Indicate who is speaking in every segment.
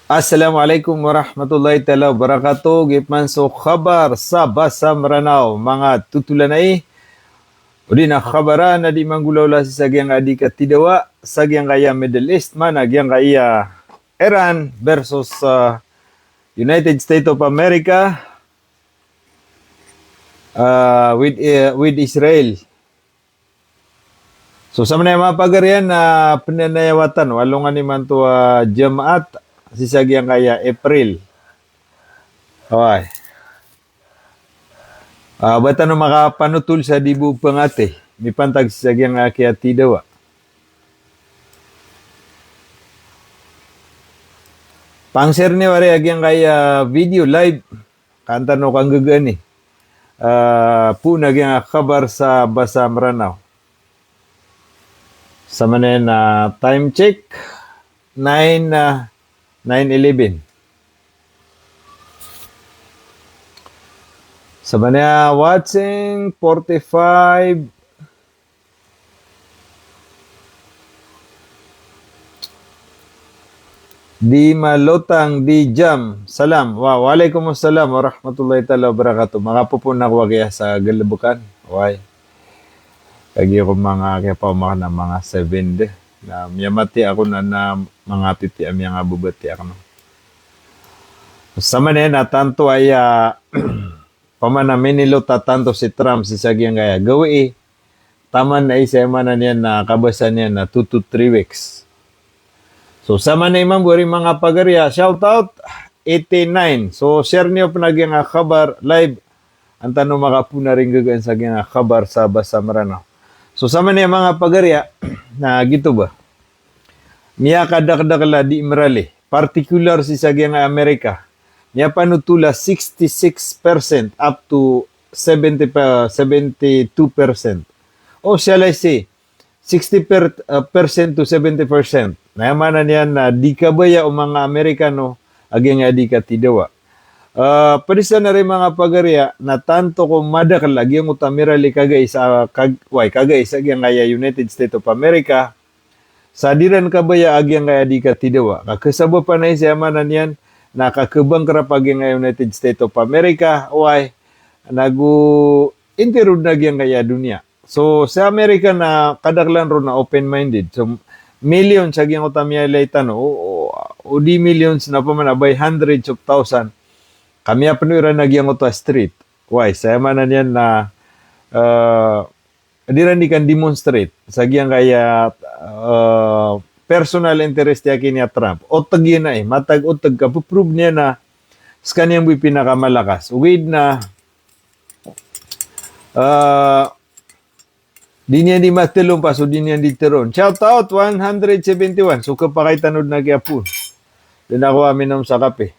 Speaker 1: Assalamualaikum warahmatullahi taala wabarakatuh. Gitman so khabar sa basa Maranao mga tutulan ay udi na khabara na di manggulaw sa sagyang adi katidawa sagyang kaya Middle East man agyang kaya Iran versus United States of America with Israel. So sa mga pagarian na pinanayawatan walong ani man to jamaat si sagyang kaya April. Okay. Bata no makapanutul sa dibu pangate. May pantag sa sagyang kaya tidawa. Pang-share ni wari agyang kaya video live. Kanta no kang gagani. Po nagyang kabar sa basa Maranao. Sa manen na time check 9:11. Sa manen watching 45 di malotang di jam. Salam. Waalaikumsalam warahmatullahi taala wabarakatuh. Makapupun ako kaya sa galabukan. Why? Lagi ako mga kaya pa na mga 7 de. Na miyamati ako na mga piti ang mga bubati ako. Sa manen na tanto ay pamanamin nilo tatanto si Trump si sagyang kaya gawi taman na isa man niya na kabasan niya na 2 to 3 weeks. So sama na imam buri mga pagarya, shout out 89. So share niyo pa nagyang kabar live ang tanong makapuna rin gagaan sa gyang kabar sa basa Maranao. So sama na mga pagarya na gito ba? Miya kadakdakla di imrali, particular si sagyang Amerika. Miya panutula 66% up to 72%. O shall I say 60% to 70%. Nayamanan niyan na di kabaya o mga Amerikano agyang di ka tidawa. Padisa na rin mga pagarya na tanto ko madak lagi ang utamirali kagay sa agyang kaya United States of America sa diran kabaya agyang kaya di ka tidawa. Kakasabo pa na isa manan yan nakakabang karap agyang kaya United States of America interud na agyang kaya dunia. So sa Amerika na kadaklan ro na open-minded. So millions agyang utamiyalay tano o di millions na pa man abay hundreds of thousand. Kami panuira nagyang uta street. Why? Saya manan yan na diran di kan demonstrate sa gyang kaya personal interest yakin niya Trump. Otag yun na matag otag ka prove niya na sa kanyang buhay pinakamalakas. With na di niya di matilong pa, so di niya di teron. Shout out 171. So kapakay tanod na kaya po. Doon ako aminom sa kape.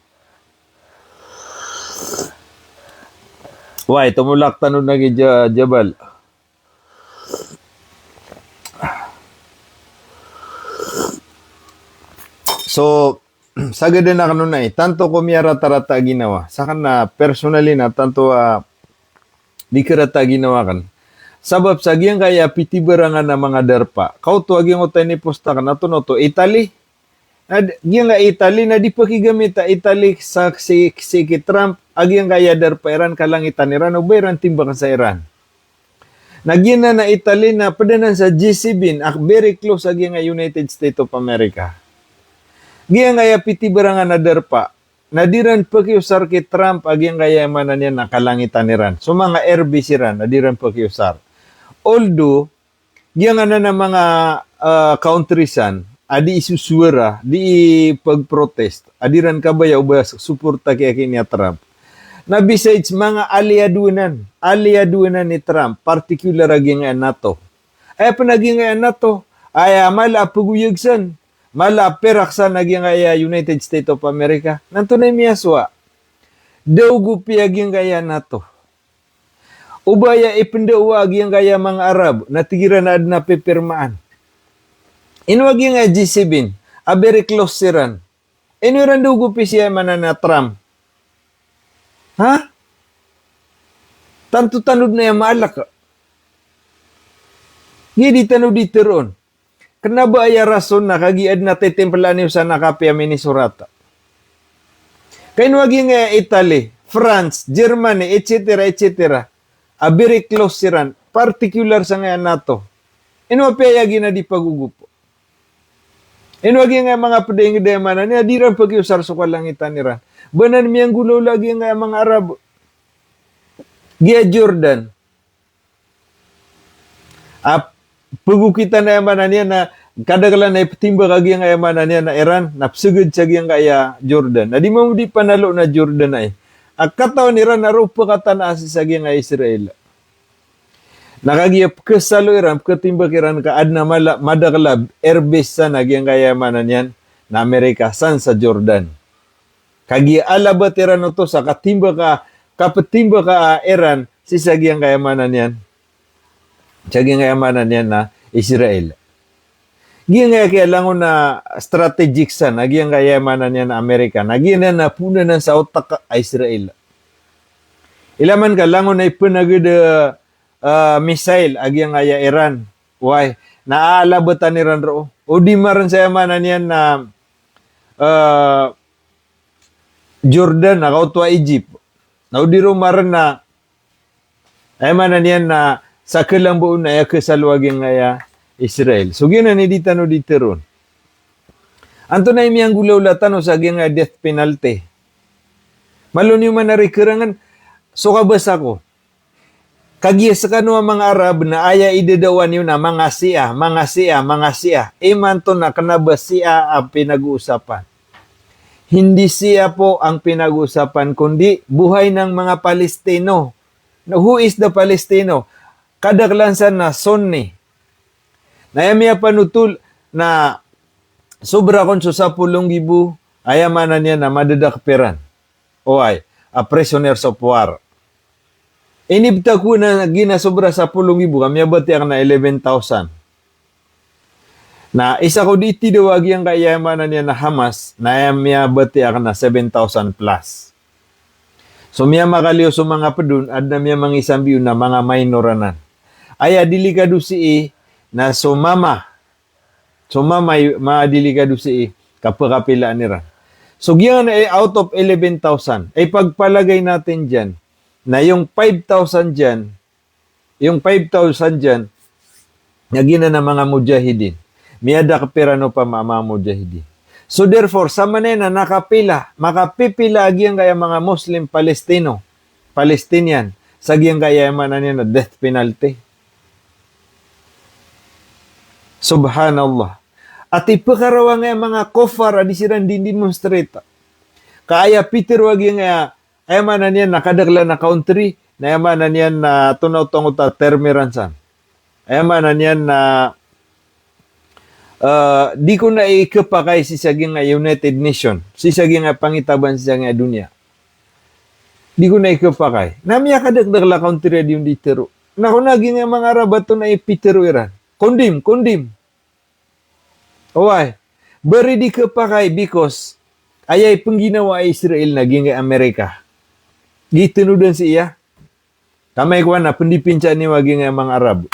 Speaker 1: Why? Tumulak tanod na kaya jabal. So, sagad na kano na tanto ko miya rata-rata ginawa. Saka na personally na tanto di karata ginawa kan. Sabab sa giyang kaya pitibarangan na mga darpa. Kau to agyang utay ni posta ka na to Italy. Giyang nga Italy na di pakigamit Italy sa si Trump agyang kaya darpa Iran kalangitan Iran o bayran timbangan sa Iran. Nagyan na Italy na padanan sa G7 very close agyang nga United States of America. Giyang kaya pitibarangan na darpa. Nadiran pakiusar kay Trump agyang kaya manan niya nakalangitan Iran. So mga airbase Iran nadiran pakiusar. Although, giyang na mga countriesan, adi isusuara, di pag-protest, adiran kabaya uba suporta kaya kanya Trump. Na besides, mga aliadunan ni Trump, particular aging NATO. Ay panaging NATO, ay mala paguyagsan, mala peraksan aging United States of America. Nanto na miyaswa, daw gupi aging kaya NATO. Ubaya ipendawag yung kaya mga Arab na tigiran na na pipirmaan. Inuwag yung G7, very close siran. Inuwiran dugupi siya man na Trump. Ha? Tanto-tanod na yung maalak. Gidi tanod dito ron. Kenapa aya rason na kagiad na titimplan niyo sa nakapi amin ni surata? Kain wagi nga Italy, France, Germany, etc. etc. A very close siran, particular sa nga NATO. Ino payagi na di pagugupo. Ino wagi nga mga pedeng demana niya diran pagiusar sa kalangitan nira. Banan miyang gulo lagi nga mga Arab. Gia Jordan. Pagukitan na yaman niya na kadagalan na ipatimba kagi nga yaman niya na Iran, napsugod sa giyang kaya Jordan. Na di mo di panalo na Jordan ay. Akataw ni Iran na rupa katanasi sa giyang Israel. Nakagiyap kesalo Iran, ketimbak Iran ka adna madaglab, airbase sa nagyang kayamanan yan na Amerika, san sa Jordan. Kagi alabat Iran ito sa katimba ka Iran, si sagyang kayamanan yan. Sagyang kayamanan yan na Israel. Giyang kaya langon na strategic sa, nagyang kayamanan yan na Amerika. Nagyang na puna na sa utak Israel. Ilaman ka langon na ipanagod missile agyang aya Iran. Why? Naaalabatan Iran ro. O di maran sa yamanan yan na Jordan nakautwa Egypt. Na di ro maran na yamanan yan na sa kelambuon na kasalwaging aya Israel. So gina ni di tano di teron. Anto na imiyang gulaw latano sa agyang death penalty. Malon yung manarikerangan. So kabasa ko. Kagiya sa kanwa mga Arab na aya idadawan yun na mga siya. Iman to na kanaba siya ang pinag-uusapan. Hindi siya po ang pinag-uusapan, kundi buhay ng mga Palestino. Now, who is the Palestino? Kadaglansan na Sunni. Nayamiya panutul na sobra kon sa 10,000 ayamanan niya na madadakperan. O ay, a prisoners of war. Inibta ko na ginasobra sa 10,000, kami abati ang na 11,000. Na isa ko diti dawagi ang kayamanan niya na Hamas, na miya abati ang na 7,000 plus. So miya makaliw sa mga pedun, at na miya mga isang biyo na mga minoranan. Aya delikado si na sumama delikado si kapakapilaan nila. So giyan ay out of 11,000, ay pagpalagay natin dyan, na yung 5,000 dyan, nagina na mga mujahidin. Miyada kapirano pa mga mujahidin. So therefore, sa manena makapipila agyan kaya mga Muslim Palestinian, sa agyan kaya manan na death penalty. Subhanallah. At ipakarawa nga mga kofar, adi silang din-demonstrate. Kaya Peter wagi nga, ayamanan yan nakadagla na country, na ayamanan yan na tunaw-tungo ta termiransan. Ayamanan yan na di ko na ikapakay si saging United Nation, si saging pangitaban si saging dunia. Di ko na ikapakay. Namiya kadagla country di yung ditero. Nakunagin nga mga Arabato na ipitero Iran. Kondim. Why? Bari di kapakay because ayay pangginawa Israel naging Amerika. Gitinudan siya. Kamay ko na, pandipinsa ni waging mga Arab.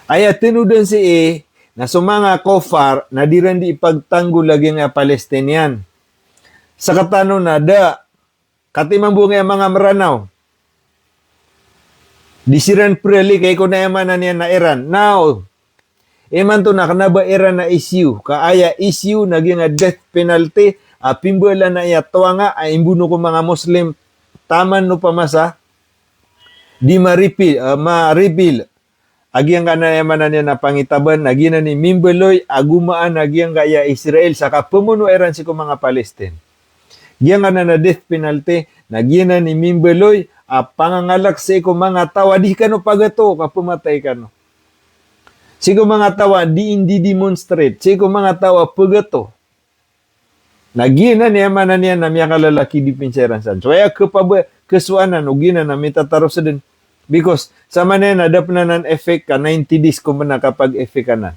Speaker 1: Ay tinudan si na sumanga kofar na diran di ipagtanggol lagi nga Palestinian. Sa katano na katimang bunga mga maranaw. Disiran preli kay ko na yaman niya na Iran. Now, iman to na kanaba Iran na issue. Kaaya issue naging death penalty. Pimbala na iya tuwa nga imbuno ko mga Muslim taman no pamasa di ma-reveal agyang kana yaman niya na pangitaban nagina ni Mimbeloy agumaan agyang gaya Israel saka pumuno Iran si ko mga Palestine. Giyang kana na death penalty nagina ni Mimbeloy pangangalak sa ko mga tawa di kano pagato kapumatay kano. Si ko mga tawa di demonstrate si ko mga tawa pagato. Nagina niya manan niya na miya kalalaki di pinseran san. So ay kesuanan o gina na mitataro sa din. Because sa manena dap na nan effect ka 90 days ko man nakapag effect ka na.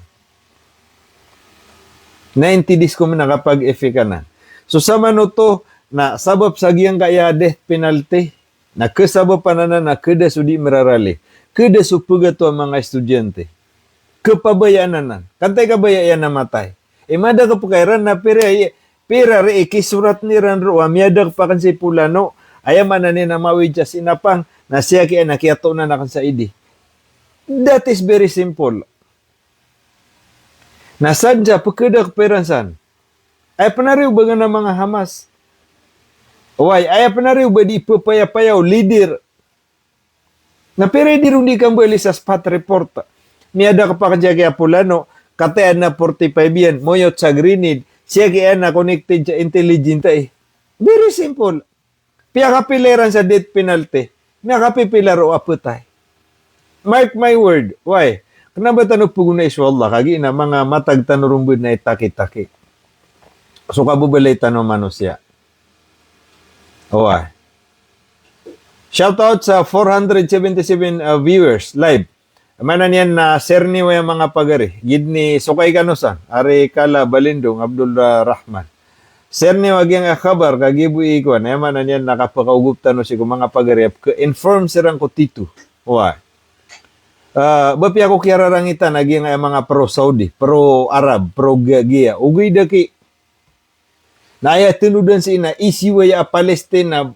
Speaker 1: 90 days ko man nakapag effect ka na. So sa mano to na sabab sa giyang kaya death penalty na kesabab panana na keda sudi merarali. Keda supuga to ang mga estudyante. Kepabayaan na. Kantay kabayaan na matay. Mada ka pagkairan na Pira ri ikisurat ni ran ro miadag pa kan si pulano ayaman na ni na mawid siya sinapang na siya kaya nakiato na nakan sa idi. That is very simple. Nasan siya pagkadak peransan. Ay panariw ba nga mga Hamas? Why? Ay panariw ba di papaya-payaw leader? Na pero di rin di kang bali sa spot report. Miada ka pa kaya kaya pulano katayan na 45 yan moyot sa grenade. Siya kaya na connected sa intelligent eh. Very simple. Piya kapileran sa death penalty. Nakapipilar o aputay. Mark my word. Why? Kenapa tanong puguna iswallah kagi na mga matag tanurumbud na itaki-taki. So kabubalay tanong manusia. Why? Shout out sa 477 viewers live. Manan yan na serni wa yung mga pagari. Gidni Sukay Kanusan, Ari Kala Balindong, Abdul Rahman. Serni wag yung kabar, kagibu ikon. Manan yan nakapakauguptan no si mga pagari. Inform sirang ko tito. Why? Bapi ako kiararangitan naging mga pro-Saudi, pro-Arab, pro-Gia. Ugay daki. Na aya tinudan si ina, isiwa ya Palestina.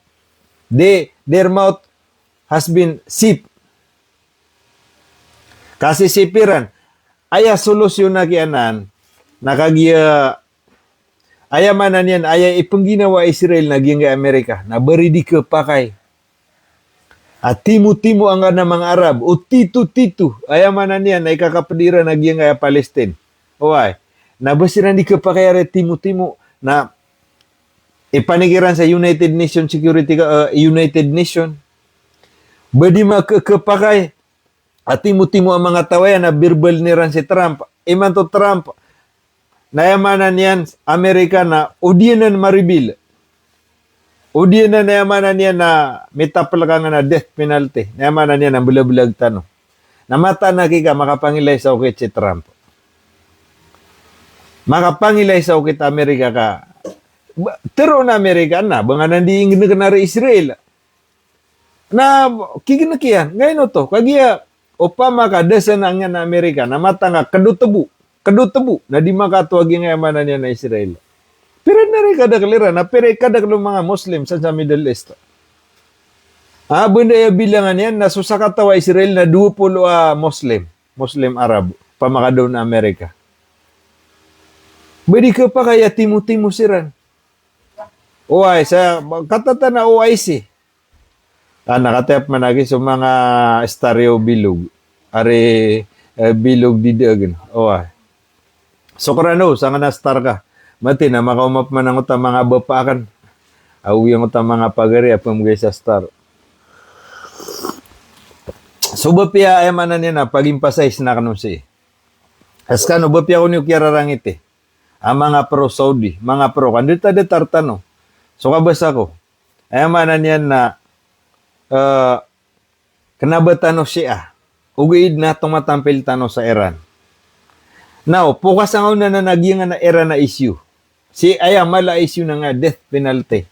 Speaker 1: Their mouth has been seeped. Kasi sipiran, aya solusyon na kianan, nakagiya, aya manan yan, aya ipangginawa Israel naging Amerika, na bari di kapakay. At timu-timu ang nga mga Arab, o titu-titu, aya manan yan, ay kakapadiran naging Palestine. Oay, nabasiran di kapakay timu-timu, na ipanigiran sa United Nations Security, United Nation, badi makakapakay, at timu-timu ang mga tawayan na birbal ni ran si Trump. Iman to Trump, nayamanan yan, Amerika na udianan maribil. Udianan nayamanan yan na mitapalakan na death penalty. Nayamanan yan ang bulag-bulag tanong. Namata na kika makapangilay sa ukit si Trump. Makapangilay sa ukit Amerika ka. Tero na Amerika na, banga nandiingin na rin Israel. Na kikinakiyan, ngayon to, kagiya, upama ka desa na nga na Amerika na mata nga kadutebu na di makatuwag yung yamanan niya na Israel. Pero na rin kadaklira na pero kadak ng mga Muslim sa Middle East. Bunda ya bilangan yan na susakatawa Israel na 20 Muslim Arab pamakadaw na Amerika. Badi ka pa kaya timu-timu siran. Uy, sa katata na OIC. Nakatayap managi sa mga stereo bilog. Ari bilog didagan. Oy. So karano, sa nga na-star ka. Mati na makaumap man ang utang mga bapakan. Awi ang utang mga pagari apam sa star. So bapia ay manan niya na pag-emphasize na kanon si. Askano bapia ko niyo kirarangit eh. Ang mga pro-Saudi, mga pro. Kandita de tartano. So kabasa ko. Ay manan niya na kanabatan siya. Uguid na tumatampil tano sa Iran. Now, pukas ang una na nagyingan na Iran na issue. Si aya mala issue na nga death penalty.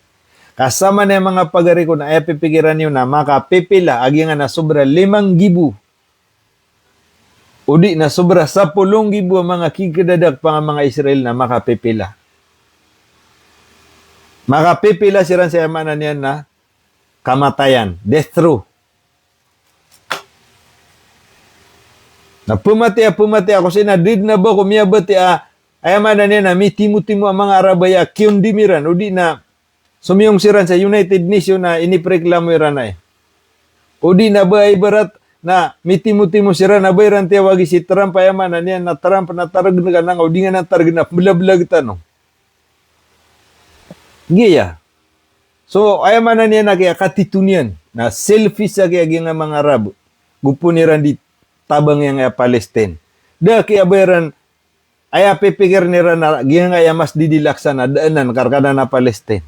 Speaker 1: Kasama na yung mga pagari ko na ay pipigiran nyo na makapipila agyangan na sobra 5,000. Udi na sobra 10,000 ang mga kikadadak pa nga mga Israel na makapipila. Makapipila siran sa yamanan yan na kamatayan, death row. Na pumati ako sinadid na ba kumiyabati ayaman na niya na timu-timu ang mga Arabaya kiyon dimiran o di na sumiyong siran sa United Nations na inipreklamo iran na eh. O di na ba ibarat na timu-timu siran na ba iran tiyawagi si Trump ayaman na niya na Trump na tarag na kanang o di nga na tarag na blag tanong. Giya. So, ayaman na niya na kaya katitunian na selfie sa kaya nga mga Arab. Gupuniran di tabang yang Palestine. Da kaya bayaran ay pipikir nira na nga mas didilaksan na daanan karkada na Palestine.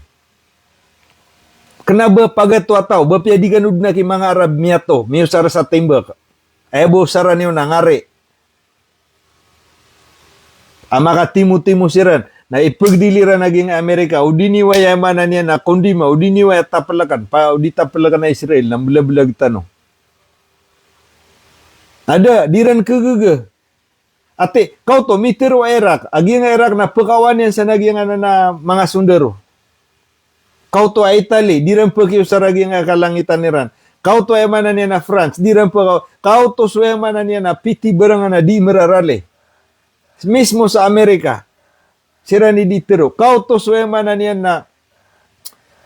Speaker 1: Kenapa pagatwa tao? Bapya di kanud na ki mga Arab miyato, miyo sara sa timbak. Ay bo sara niyo nangari. Amaka timu-timu siran na ipagdiliran naging Amerika, o diniwa yamanan niya na kondima, o diniwa tapalakan, o di tapalakan na Israel, na bulag-bulag tanong. Ada, diran kagaga. Ate, kau to mitiro Iraq. Agi nga Iraq na pekawan yan sa nagyang na mga sundaro. Kau to ay Italy, di rin pagkiyo sa ragi nga kalangitan ni Ran. Kau to ay manan niya na France, di rin pa kau to suya manan niya na piti barang na di merarali. Mismo sa Amerika, sira ni ditiro. Kau to suya manan niya na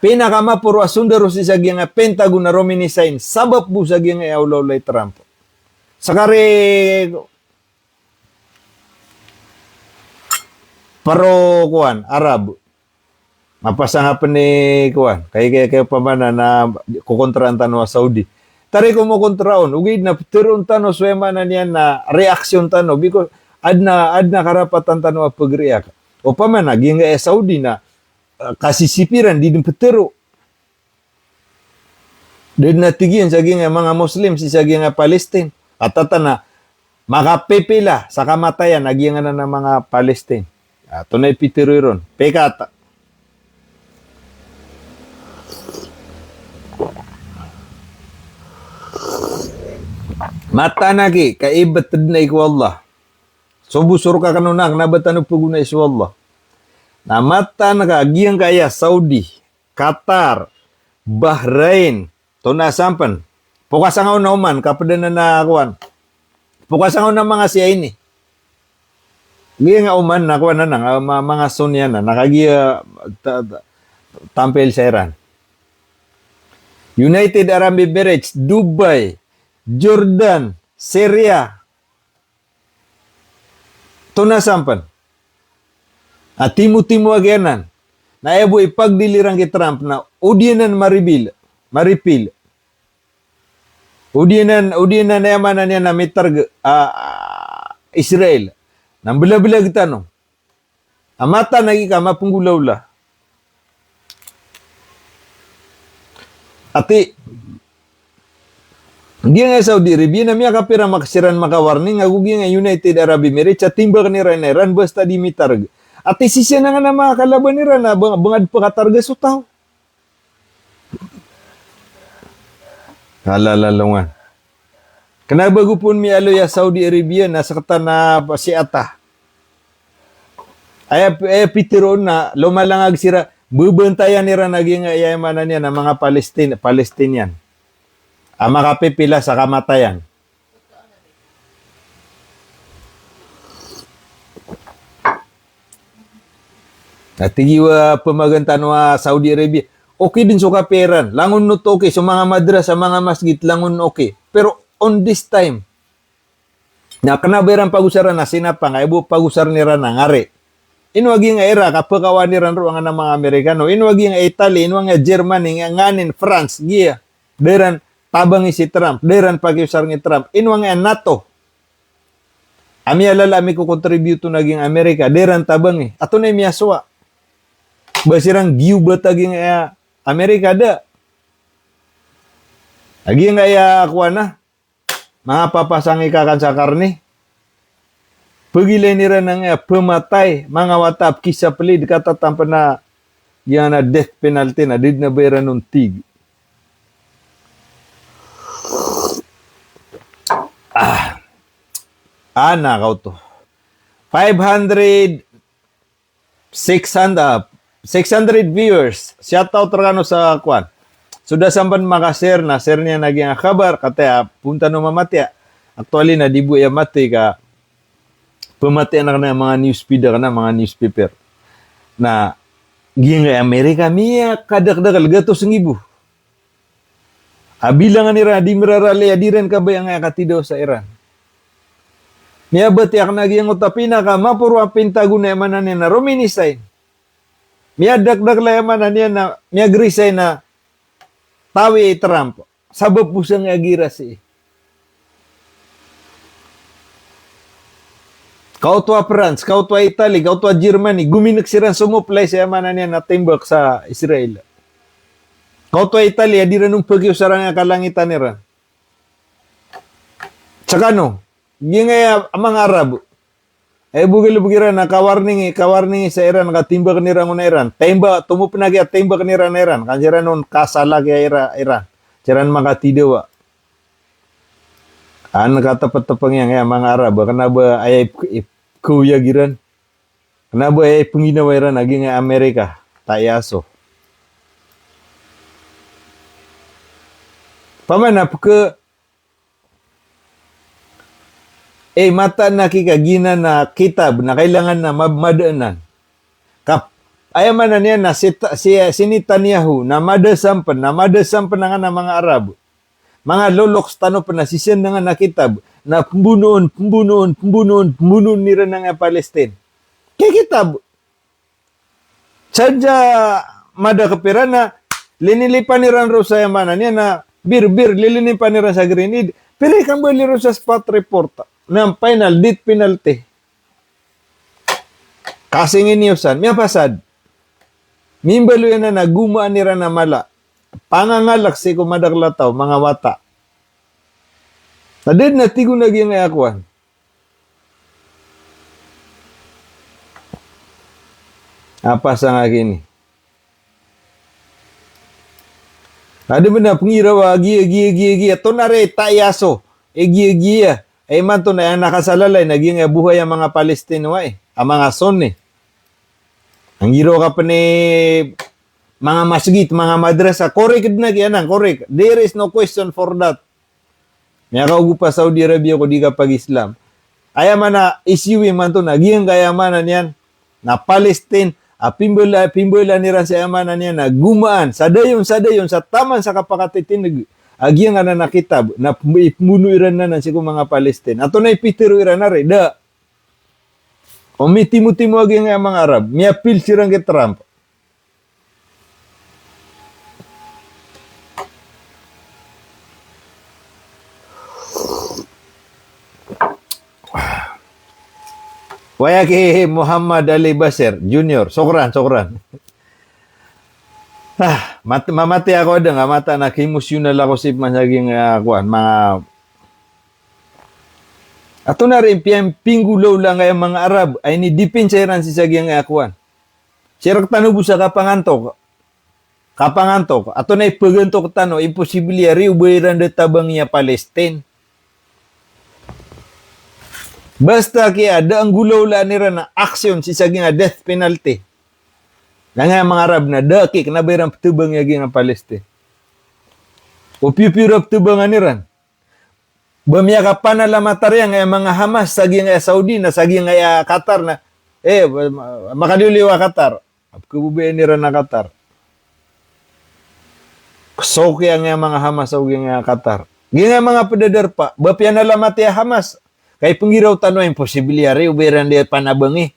Speaker 1: pinakamapuro asundaro si sagi nga Pentagon na rominisain, sabab bu sagi nga yaulolay Trump. Sakari paro kuan Arab mapasa nga pa ni kuan kay pamana na kukontraan tanwa Saudi tari ko mo kontraon ugid na turon tano swema na niya na reaksyon tano because adna karapatan tanwa pagreact o pamana ginga Saudi na kasisipiran di petero din na tigyan sa ginga mga Muslim si sa ginga Palestine atata na makapipila sa kamatayan nagyan na ng mga Palestine ato na ipitiro ron pekata mata nagi kaibat na iku Allah. So busur ka kanunak nabatan puguna isu Allah. Na mata naga agiyang kaya Saudi, Qatar, Bahrain, to na sampan. Pukasangaw na uman kapada na kuan. Pukasangaw na mga siya ini. Giyang nga uman na kuan na mga sunya na nakagiya tampil sa Iran. United Arab Emirates, Dubai, Jordan, Syria. Ito na sampan. At timu-timu aganan. Na ebo ipagdilirang kay Trump na udyanan maripil. Udyanan na yaman niya na mitarg Israel. Nang bila-bila kita no. Amata nagika mapunggulaw-la. Ati, giya nga Saudi Arabia na miya kapira makasiran makawarning nga giya nga United Arab Emirates at timba ka ni Iran basta di mitarg. Ati sisya na nga na mga kalaban ni Iran na bangad pa katarga so tao. Halalalungan. Kanabago po mi alo ya Saudi Arabia na sakta na si ata. Ay pitiron na lumalangag sira bubantayan ni Iran naging ayamanan niya ng mga Palestinian. Ang makapipila sa kamatayan. At tigiwa pamagantan wa Saudi Arabia. Okay din so kaperan. Langon no to okay. So mga madras, sa mga masjid, langon okay. Pero on this time, na kanabayaran pagusaran na sinapang, ay bu pagusar ni Ran na ngari. Inwagi nga Iraq, kapakawan ni Ran ruangan ng mga Amerikano. Inwagi nga Italy, inwagi nga Germany, nga nganin, France, giya. Deran, tabangi si Trump. Deran pagiusar ni Trump. Inwagi nga NATO. Ami alala, ami ko contribute to naging Amerika. Deran tabangi. Ato na miyaswa. Basirang giu bataging Amerika da. Lagi nga kuha na. Mga papasangi kakan sa karne. Pagilay nila ng pematay, mga watap, kisah pelid, kata tanpa na yan na death penalty na, did na bayaran ng tig. Nakaw to. 600 viewers. Shout out rano sa kwan. Sudah sampan makashare na, share niya naging kabar, kata punta no mamatya. Actually na dibu ya mati ka, pematian na mga newspaper na mga newspaper. Na, giyang Amerika, miya kadak-dakal, gatos ng ibu. Bilangan nila, di mirarali, di rin kabayang katidaw sa Iran. Miya batiak na giyang utapina ka, mapuro ang Pentagon na yaman na rominisain. Miya dak-dak la yaman na niya na, miya grisay na, tawi Trump, sabab po siyang agiras eh. Kau tua France, kau tua Italy, kau tua Germany, guminak siran sumuplay sa yamanan niya na timbak sa Israel. Kau tua Italy, di rin nung pag-iusaran nga kalangitan nila. Tsaka no, yung mga Arab, bugil-bugiran na kawarning sa Iran, nakatimbak nila ng Iran. Timba, tumupinagi at timbak nila na Iran. Kasi rin nun kasala kaya Iran. Siran makatidawa. An katapat-tapang yang mga Arab, kenapa ayay kuyagiran? Kenapa ayay penginawiran lagi nga Amerika? Tayaso. Pamanap ke mata na kikagina na kitab na kailangan na madaanan. Ayaman na niya na si Netanyahu na madasampan na nga ng mga Arab. Mga loloks tano pa na sisiyan na nga na kitab na pembunuhan nila na nga Palestine. Kaya kitab. Sadya mada kapira na linilipan ni Ranro sa yamanan niya na bir lilinipan ni sa Grenade. Pero ikan bali ro sa spot report ng final death penalty. Kasing iniusan, may pasad. Mimbalo yan na nagumaan nira na mala. Pangangalak si kumadaglataw, mga wata. Nadid na tigo naging ayakuan. Apa sa nga kini? Ada benda pengirawa gia. Ito na rin, tayaso. Gia. Man to na yung nakasalalay, naging buhay ang mga Palestino ang mga son Ang giro ka pa ni mga masjid, mga madrasa, korek na kiyanang, korek. There is no question for that. May kaugupa Saudi Arabia ko di ka pag-Islam. Ayaman na issue man to, naging kayamanan yan, na Palestine, pimbola niran sa yamanan yan, na gumaan, sadayon, sa taman sa kapakatitin, agyan nga na nakitab, na puno iran na si mga Palestine. Ato na ipitiro iran na rin, da. O may timo-timo agyan nga mga Arab, may appeal sirang kay Trump. Waya kay Muhammad Ali Basir Jr. Sokran. Mamati ako nga mata na emosyonal ako si masaging mga ato na rin pinggulaw lang ay mga Arab ay ni dipinseran si saging akuan. Sirak tanubo sa kapangantok. Ato na ipagantok tano imposible ari ubayran de tabang niya Palestine. Basta kaya ada ang gulaw la nira na aksyon si saging death penalty. Nga mga Arab na daki na bayran tubang niya ang Palestine. O pipirap tubang niran. Bamiya ka panalamatarya nga mga Hamas saging Saudi na saging Qatar na makadiuliwa Qatar. Kububayan nira na Qatar. So kaya nga mga Hamas saging Qatar. Ginga mga pedadar pa, bapya nalamat ya Hamas. Kay penggiraw tano imposible yari uberan dia panabangi.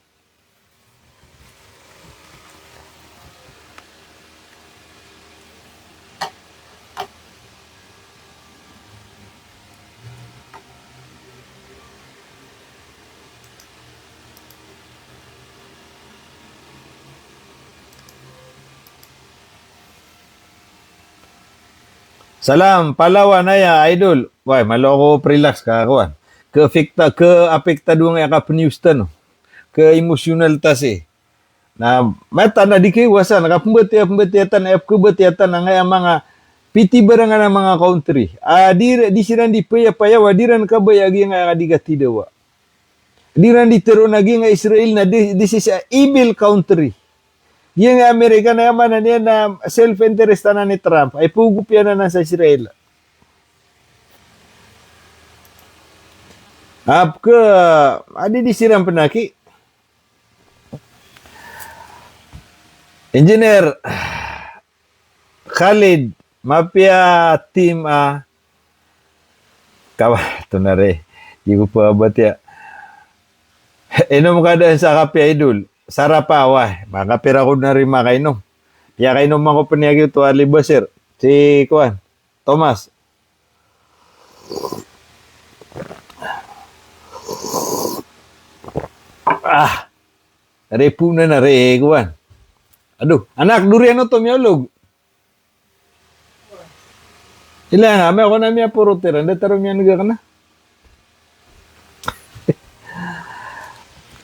Speaker 1: Salam, Palawan na ya, idol. Why, maloko relax ka, kawan. Ke-apekta doang ka peniusta, no? Ke-emosional tas Na, mata na di kaiwasan, pembetiatan na nga mga piti barangan ng mga country. Di siran di paya wadiran ka ba yagi nga digati dewa. Diran di tero nagi nga Israel na this is a evil country. Yung Amerika na yaman na niya na self-interest na ni Trump ay pugup yan na sa Israel. Adi disiram penaki. Engineer Khalid, mapia team ito na rin. Di ko pa abat ya. Inom ka dahil sa kape idol. Sarapa, makapira ko na rin makainom. Kaya kainom ako paniyagi ito, Ali Basir. Si Kuan, Thomas. Repu na rin, Kuan. Aduh, anak, durian o to, miyolog. Ilang nga, may ako na miya puro tiran. Dataro miya naga ka na.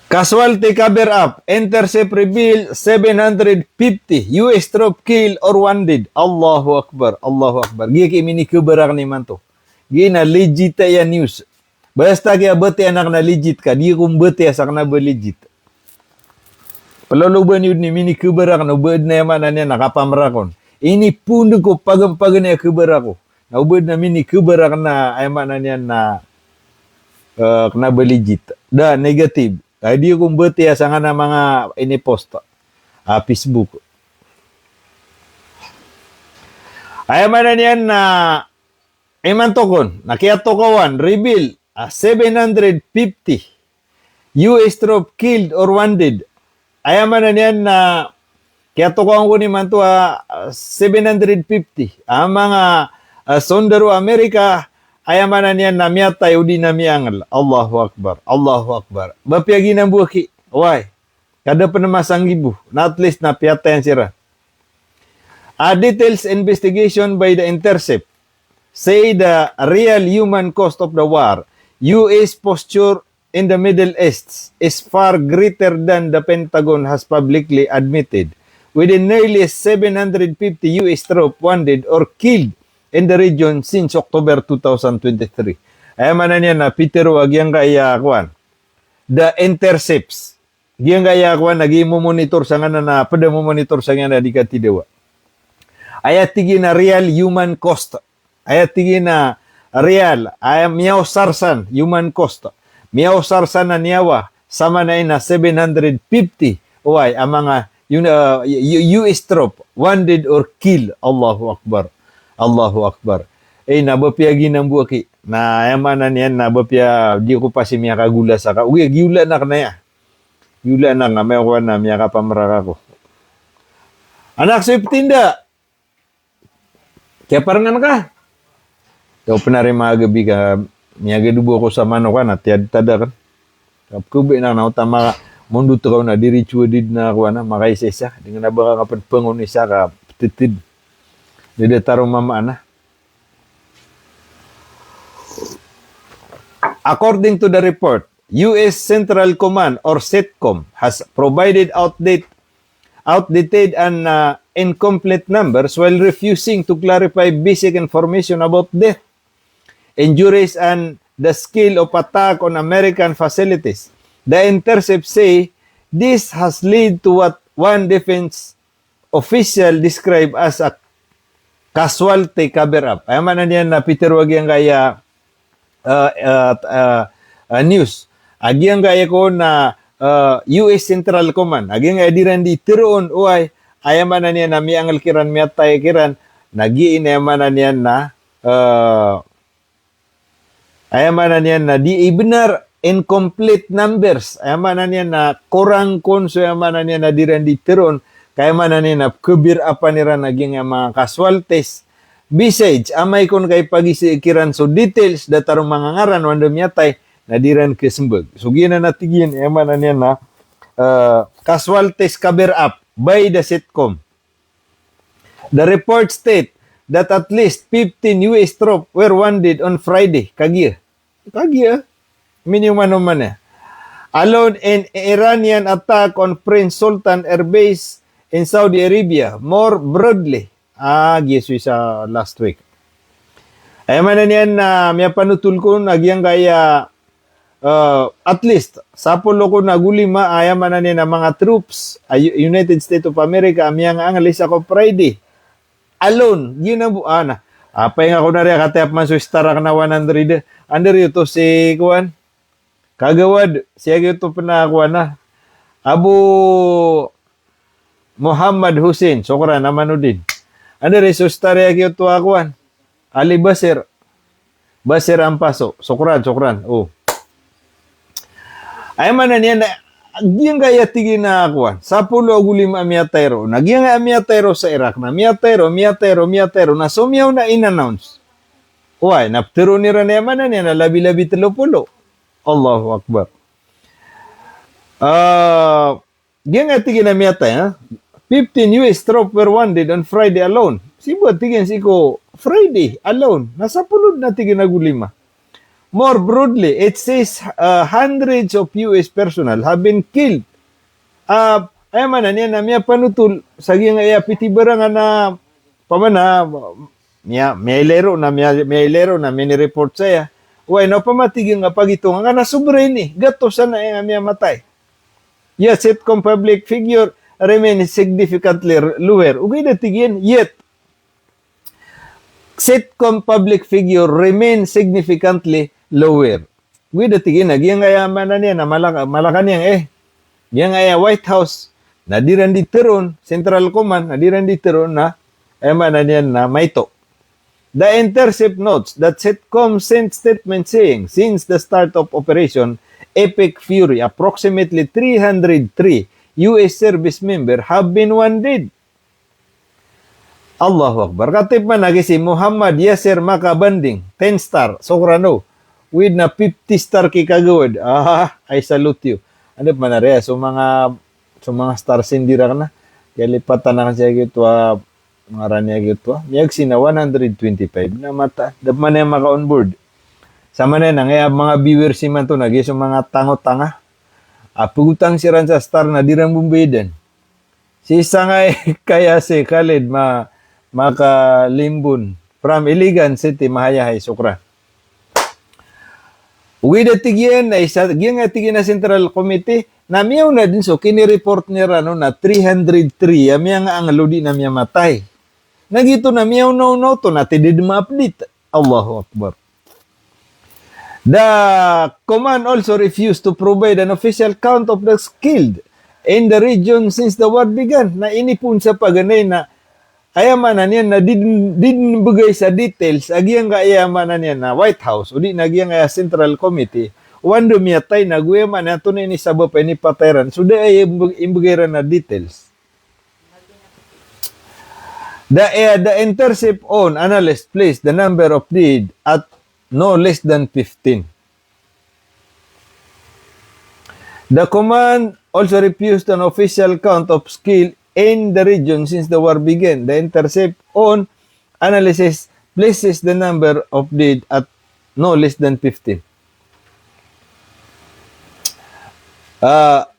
Speaker 1: Casualty cover up. Intercept reveal 750 US troop kill or wounded. Allahu Akbar. Gigi mini kubarak ni man to. Gina legit ya news. Basta kaya bete anak na legit ka, dia kung bete asak na ba legit. Paluluban yun ni mini kubarak na ubad na yaman na niya nakapamrakon. Ini pun ko pagam-pagan niya kubarak ko. Na ubad na mini kubarak na yaman na niya na kena legit. Da negatif. Dia kung bete asak na mga ini post Facebook. Ayaman na niya na Eman tokon, nakiato kawan, reveal 750 US troop killed or wounded. Ayaman na niyan na kiato kawan ko ni manto 750. Ang mga sondaro Amerika, ayaman na niyan na miyatay udi na miyangal. Allahu Akbar, Allahu Akbar. Bapiyagi ng buki, why? Kada pa naman sanggibu, na at least na piyatayan sira. A details investigation by the Intercept say the real human cost of the war, U.S. posture in the Middle East is far greater than the Pentagon has publicly admitted, with nearly 750 U.S. troops wounded or killed in the region since October 2023. Ay manan yan na Peter wag yang kaya kuan. The Intercepts. Giyang kaya kuan nagi-monitor sa nga na pada mo monitor sa nga na di katidewa. Ayat tigi na real human cost. Ayat tingin na real, ay miyaw sarsan, human cost. Miyaw sarsan na niyawa, sama na ina 750. Uy, ang mga US troop, wounded or killed. Allahu Akbar. Allahu Akbar. Nabapiyagi ng buwaki. Na yamanan yan, nabapya, di ko pa si miya kagula sa ka. Uy, giula na ka na ya. Giula na nga, may kuha na, miya ka pamaraka ko. Anak, siptinda. Kaya parangan ka. Kau pernah mga gabi ka, miyaga dubo ko sa mano ka na, tiyad tada kan. Kapkubi na utama mundo takaw na, diri chuadid na ako na, makaisisa. Dengan na baka kapan pengon isa ka, petitid. Dede tarong mama na. According to the report, U.S. Central Command or CENTCOM has provided outdated and incomplete numbers while refusing to clarify basic information about death, injuries, and the scale of attack on American facilities. The Intercept say this has led to what one defense official described as a casualty cover-up. Ay man niyan na Peter wag yang kaya news. Agi yang kaya ko na US Central Command. Agi nga diran di tiroon uay ayaman na niyan na miangal kiran miyatay kiran nagiin ayaman na niyan na ayaman na niyan na di benar incomplete numbers. Ayaman na niyan na kurang konso ayaman na niyan na diran di tiroon kaya man na niyan na kubir apa nira naging mga casualties. Besides, amay kon kay pagisikiran so details datarong mga ngaran wanda miyatay na diran kesembeg. So gina natigin ayaman na niyan na casualties cover up by the CENTCOM. The report state that at least 15 US troops were wounded on Friday. Kagiya. Minimum man. Alone in Iranian attack on Prince Sultan Air Base in Saudi Arabia. More broadly. Giyesu sa last week. Ay man niyan na miya panutul ko nagyang kaya at least sapolo ko nagulima ayaman na niya na mga troops United States of America amiyang angalis ako Friday alone ginabuana apay nga ko na rin katayap man so starak na 100 under ito si kuan kagawad siya ito pinakuha na Abu Muhammad Hussein sokra naman din under so starak ito akuan Ali Basir ang paso sokran ay man na niya na agiyang kaya tigin na akuan. Sa pulo agulim amiyatero. Nagyang amiyatero sa Iraq na miyatero. Na sumiyaw na in-announce. Uy, naptero ni Raneman na niya na labi-labi 30. Allahu Akbar. Giyang tigin na miyatay, ha? 15 US troops were wounded on Friday alone. Sibuat tigin si ko, Friday alone. Nasa pulod na tigin na gulima. More broadly, it says hundreds of US personnel have been killed. Ay man na niya na miya panutul sa giyang pitibarang na pamana may lero na, may report saya. Uy, no, pamatigin nga pagito, nga nasubre ni, gato sana nga miya matay. Yes, sitcom public figure remain significantly lower. Ugay na tigin, yet, sitcom public figure remain significantly lower. Ugay na tigin, nagyang kaya manan niya, na malakan niya, yang kaya White House, nadiran diteron, Central Command, nadiran diteron na, manan niya na maito. The Intercept notes that Setcom sent statement saying, since the start of operation, Epic Fury, approximately 303 U.S. service member have been wounded. Allahu Akbar. Katip man lagi si Muhammad Yasser Makabanding, 10-star, Sokrano, with na 50-star kikagawad. I salute you. Ano pa na rin? So mga star sindira ka na. Kaya lipatan na kasi ito, mga ranya ito. Miyag sina 125 na mata. Dapat na yung maka-onboard. Sama na nga mga viewers si man to nagis yung mga tango-tanga. Pagutang si sa star na dirang bumbaydan. Si isa nga kaya si Khalid makalimbun from Iligan City, Mahayahay, Sukra. Uwi na tigyan na isa, tigyan na Central Committee, na miyaw na din so, kini-report niya na 303, miya nga ang lodi na miya matay. Nagito na miyaw no to, na tidid ma-update. Allahu Akbar. The command also refused to provide an official count of the killed in the region since the war began. Na inipun sa paganay na ayamanan yan na didn't bugay sa details agiyang ayamanan yan na White House udi nagyang Central Committee wando miyatay na guyaman na ito na inisabap ni patayran so di ay imbugayran na details. The Intercept on analyst placed the number of dead at no less than 15. The command also refused an official count of skill in the region since the war began. The Intercept on analysis places the number of dead at no less than 15.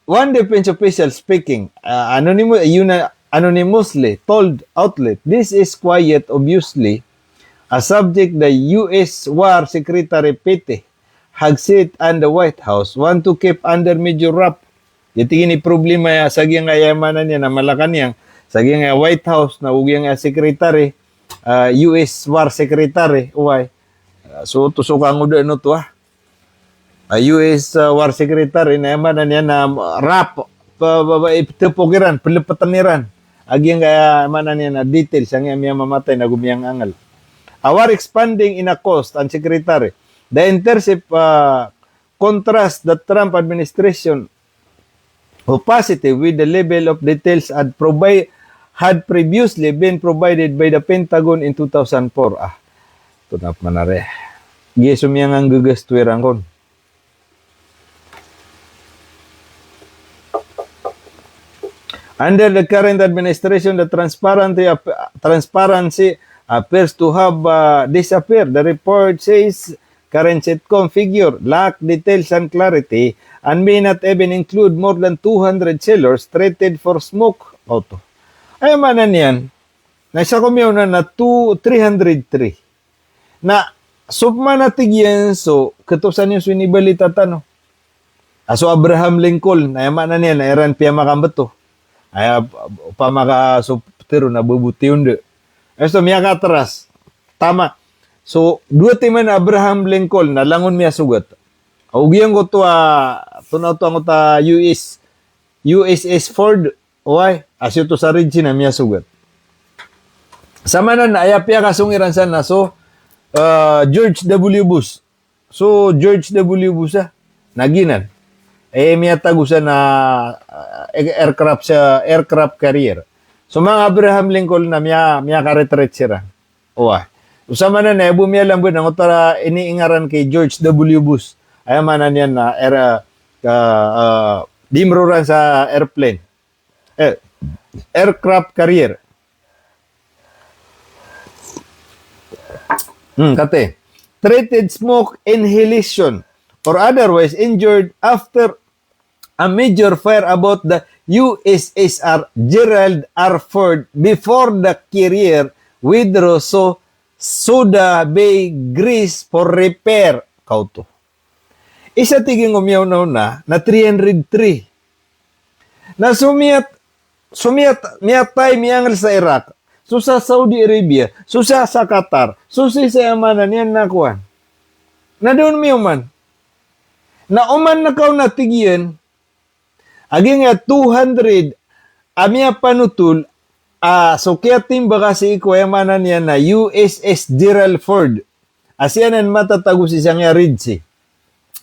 Speaker 1: One defense official speaking anonymously told outlet, "This is quiet, obviously a subject the U.S. War Secretary Pete Hegseth and the White House want to keep under major wrap." Yatingin ni problema ya sagyang ayamanan niya na malakan niyang sagyang White House na ugyang Secretary U.S. War Secretary uway. So tusukang uda no to U.S. War Secretary na yamanan niya na rap tepogiran pelepataniran agyang ayamanan niya na details ang iya mamatay na gumiyang angal. Our expanding in a cost and secretary. The Intercept contrast the Trump administration opacity with the level of details had previously been provided by the Pentagon in 2004. Ito na manare. Gisum yang ang gugastwirang kon. Under the current administration, the transparency appears to have disappeared. The report says current Setcom figure lack details and clarity and may not even include more than 200 sellers treated for smoke auto. Ay manan yan, nasa kumyaw na 303. Na submanatig yan so, katusan yung sunibalita tano. Aso Abraham Lincoln, ay manan yan, na eran piya makambato. Ay pamaka subtero na bubuti yun de. Esto miya katras. Tama. So, dua timan Abraham Lincoln na langon miya sugat. Augiyan ko to tunaw to ang USS Ford. Oy, asyo to sa ridge na miya sugat. Sama na ayapya kasungiran sana. So, George W. Bush. So, George W. Bush naginan. Miya tagusan na aircraft carrier. So mga Abraham Lincoln na miya ka-retreat sira. Owa. Usama na bumiya lang bu nang utara iniingaran kay George W. Bush. Ay manan yan na dimruran sa airplane. Aircraft carrier. Kate. Treated smoke inhalation or otherwise injured after a major fire about the USSR Gerald R. Ford before the carrier withdrew so soda be grease for repair. Kauto. Isa tiging umiyaw na 303. Na sumiyat miyatay miyangal sa Iraq. Susa Saudi Arabia, susa sa Qatar, susi sa amanan yan nakuan. Na doon miyo man. Na uman na kaw natigyan, agi nga 200 amya panutul, so kaya timba kasi iko yamanan niya na USS Gerald Ford. Asyanan matatago si siyang Ridsi.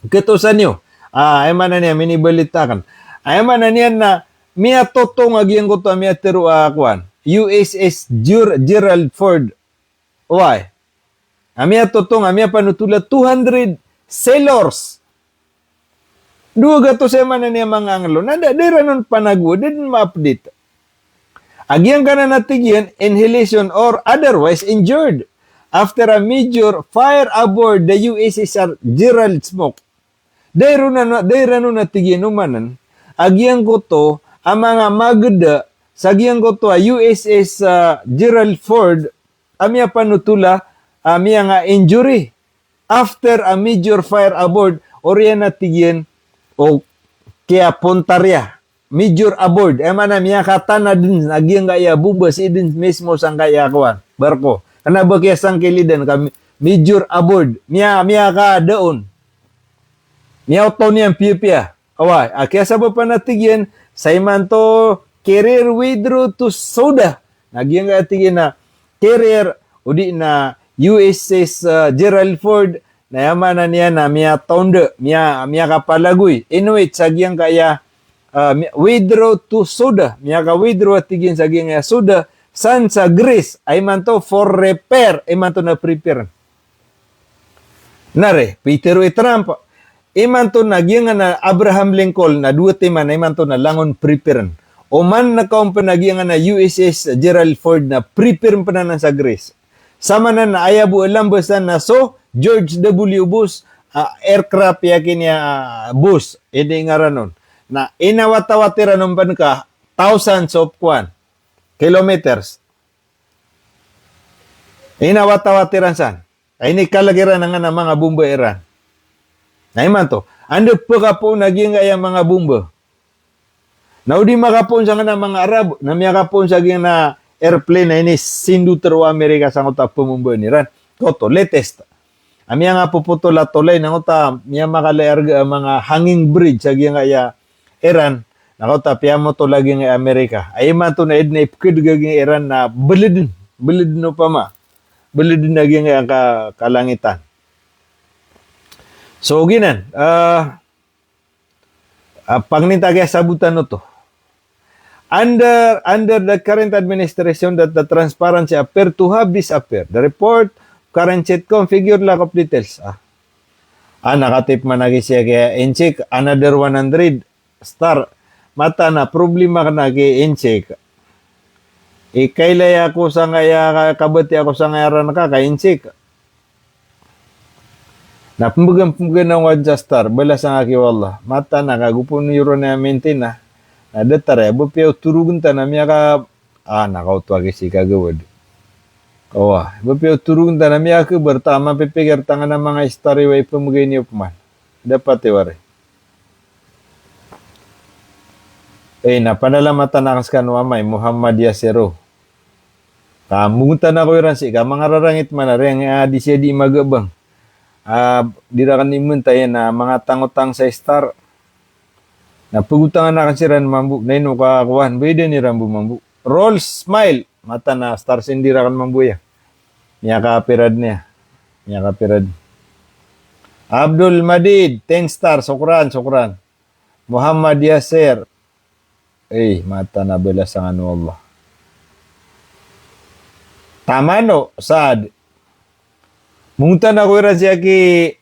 Speaker 1: Kito sa niyo, yamanan niya, minibalitakan. Yamanan niya na miya totong agiyan ko to miya tiro akuan. USS Gerald Ford. Why? Amia totong, amia panutula 200 sailors. Dua gato sa man niya mga anglo. Nada, dira nun panago, didn't ma-update. Agyang ka na natigyan, inhalation or otherwise injured after a major fire aboard the USS Gerald Smoke. Dira nun natigyan umanan, agyang ko to, ang mga magda, sagyang ko to, USS Gerald Ford, amia panutula, amia nga injury after a major fire aboard oriya natigyan o kaya puntarya major aboard mana miya katana din agyang kaya bubas idin mismo sang kaya kuan barko kana ba kaya sang kilidan kami major aboard miya ka daon miya to niyang pipia away kaya sa pa natigyan sayman to carrier withdraw to soda agyang kaya tigyan na carrier udi na USS Gerald Ford na yaman na niya na miya tonde, miya kapalagoy. Inuit, sagyang kaya withdraw to soda. Miya ka withdraw at tigin sagyang kaya soda. San sa grease, ay man to for repair. Ay man to na prepare. Nare, Peter E. Trump. Ay man to nagyang na Abraham Lincoln na duwa timan, ay man to na langon prepare. O man na kaong panagyan na USS Gerald Ford na prepare pa na sa grease. Sama na ayabu alambasan na so George W. Bush aircraft yakin ya Bush ini ngaranon na inawatawatira ng banka thousands of kilometers inawatawatiran san ay ini kalagiran ng mga bomba Iran na iman to ando pa po naging ay mga bomba na udi makapon sa nga mga Arab na miyakapon sa na airplane na ini sindu tero Amerika sa ngota pumumbo ni Iran. Koto, latest. Ami nga puputo latolay na ngota, miya makalayarga mga hanging bridge sa nga ya Iran. Na ngota, piyamo to lagi nga Amerika. Ay man to na idna ipkid gaging Iran na belidin no pa ma. Belidin lagi nga kalangitan. So, ginan. Pangninta kaya sabutan no to. Under the current administration that the transparency appear to have disappeared. The report, current CHEDCOM, figure lack of details. Nakatip man lagi siya kaya Incheck, another 100 star. Mata na, problema ka na kay Incheck. Kailay ako sa ngaya, kabati ako sa ngaya na ka Incheck. Napumbagan ng wadja star, balas ang aki wallah. Mata na, kagupon yuro na maintain na. Ada tara bo peo turugun tanamya ka nakauto agi si kagawad. Bo peo turugun tanamya ka bertama pepegar tangan ng mga istari way pamugay niyo paman. Dapat wari. Napanalamatan nakas kanwa may Muhammad Yasero. Kamunta na ko iran si ka mga rarangit man reng di siya di magabang. Dirakan ni muntayan na mga tangotang sa star. Napugutangan na kansiran mambu. Na ino kakakuhan. Bede ni rambu mambu. Roll smile. Mata na star sindira kan mambu ya. Niya kapirad niya. Abdul Madid. 10 star. Sukran. Muhammad Yasser. Mata na belas ang ano Allah. Tamano. Saad. Mungutan ako iran siya ki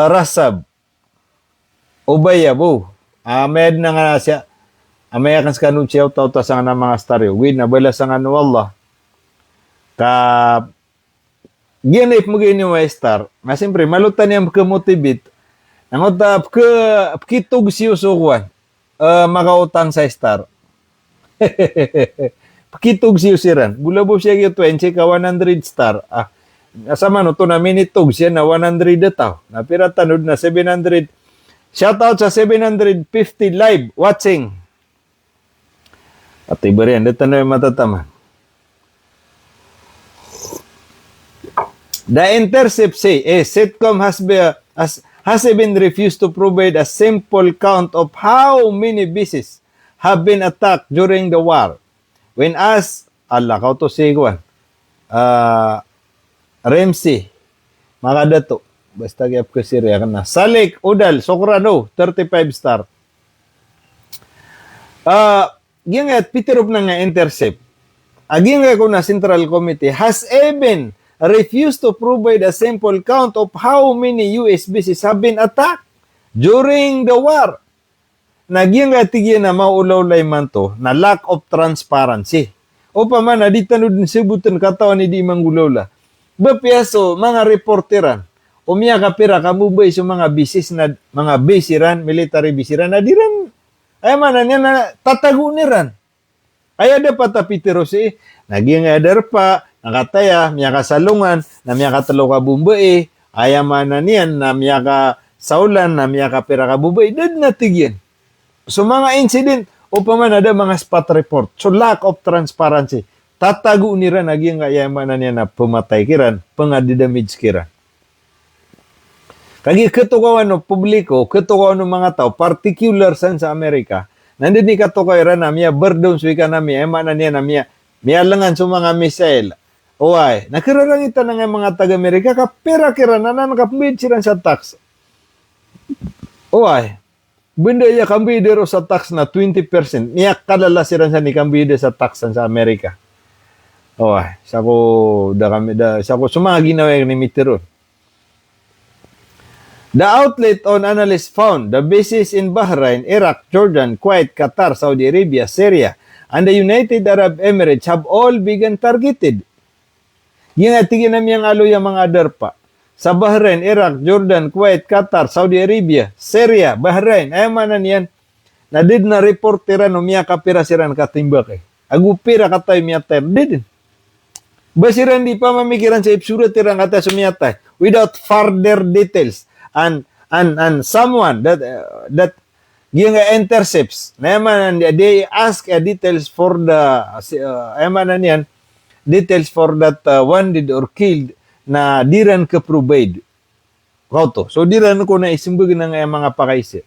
Speaker 1: Rasab. Ubaya bo. Med na nga siya. Amaya kan sa kanun siya tauta sa nga mga staryo. Win na bala sa nga no Allah. Giyanip mo gini mga star. Na siyempre, malutan niya makamotivate. Nangot kitog siyo sukuan. Makautang sa star. Pakitog siya siran. Bulabo siya yung 20 ka 100 star. Asama no to na minitog siya na 100 dataw. Napira tanod na 700. Shoutout sa 750 live watching. At iba rin, dito na yung matatama. The Intercept say, Setcom has been refused to provide a simple count of how many bases have been attacked during the war. When asked, kauto si Juan, Ramsey, mga dato, basta gyap ko Syria ka na. Salik, Udal, Socorado, 35 star. Gingat, Peter of na nga Intercept. Gingat ko na Central Committee has even refused to provide a simple count of how many US bases have been attacked during the war. Gingat tigyan na maulaulay man to na lack of transparency. O pa man, di tanod ni sibutan katawan ni di manggulaula. Bapiaso, mga reporteran, umiya kapira kamubay sa mga bisis na, mga basiran, military basiran, na diran, ay man, niya na tatago niran. Ay ada pa tapitero si, naging adar pa, nakataya, miya kasalungan, na miya katalo ka bumbae, ay man na niyan, na miya ka saulan, na miya kapira ka bumbae, dad natigyan. So mga incident, o pa man ada mga spot report. So lack of transparency. Tatago nira naging kayamanan niya na pumatay kiran, pangadidamage kiran. Kagi ketukawan no publiko, ketukawan no mga tao, particular sa Amerika, nandun ni katukawan na miya, burden suika na miya, emanan niya na miya, miyalangan sa mga missile. Oay, nakirarang ita na nga mga taga-Amerika, kapira kiran, nakapambid siran sa tax. Oay, benda ya kambidero sa tax na 20%, niya kalala siran sa ni kambide sa tax sa Amerika. Oh, sako sumanga ginawa ni Mitterrand. The outlet on analysts found the bases in Bahrain, Iraq, Jordan, Kuwait, Qatar, Saudi Arabia, Syria, and the United Arab Emirates have all begun targeted. Yung atigin namin yung alo yung mga adarpa. Sa Bahrain, Iraq, Jordan, Kuwait, Qatar, Saudi Arabia, Syria, Bahrain, ay manan yan, na did na reporteran o miya kapira siran katimbak eh. Agupira katay miya tayo, didin. Basiran di pa mamikiran sa ipsura tirang kata sumiyatay without further details and someone that yung intercepts naman they ask details for the details for that wounded or killed na diran ka provide kauto so diran ko na isimbag ng mga pakaisi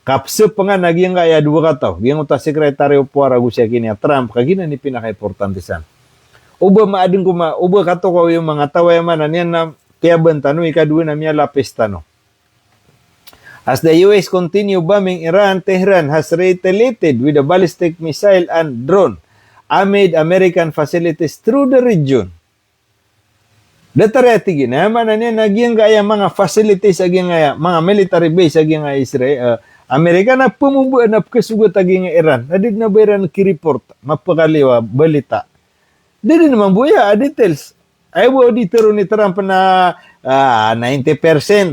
Speaker 1: kapse pa nga naging kaya dua kataw yung uta sekretaryo po aragusya kini Trump kagina ni pinaka-importante san uba maadin ko uba kato ko yung mga taway man yan na kaya bantano ikadua na miya lapis tano. As the US continue bombing Iran, Tehran has retaliated with a ballistic missile and drone amid American facilities through the region. Datarati gina man yan nagyang gaya mga facilities aging mga military base aging Israel Amerika na pumubuan na kasugot aging Iran. Adid na bayran ki-report mapakaliwa balita. Dili naman buya, details. Ay mo dito ni Trump na 90%.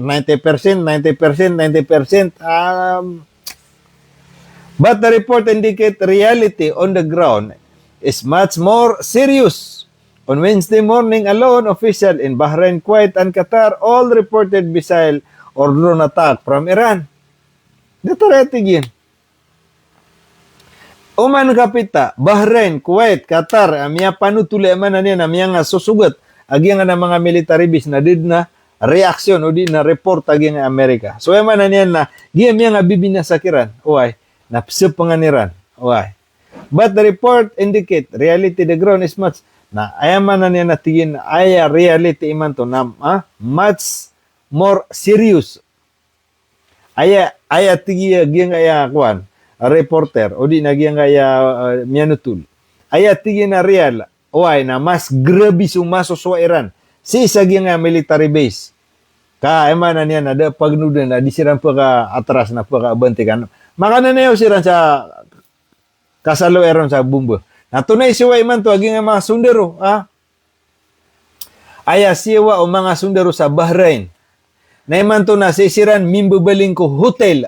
Speaker 1: But the report indicate reality on the ground is much more serious. On Wednesday morning alone, officials in Bahrain, Kuwait, and Qatar all reported missile or drone attack from Iran. Dito retigin. Uman kapita, Bahrain, Kuwait, Qatar, amya panutuli man niya na miya nga susugat agi nga na mga military base na did na reaksyon o di na report agi nga Amerika. So man niya na giya miya nga bibinasakiran. Oy, napsipanganiran. Oy. But the report indicate reality the ground is much na ayaman na niya natigin aya reality iman to na much more serious. Aya tigiya giya nga kwan reporter o di nagyang kaya mianutul ayat tigin na real o ay na mas grabe sumaso sa Iran si isagi nga military base ka emanan yan ada pagnudan na disiran pa ka atras na pa ka abantikan makana na siran sa kasalo eron sa bumbo natunay siwa man to agi nga mga sundero aya siwa o mga sundero sa Bahrain na iman to na sisiran mimbabaling ko hotel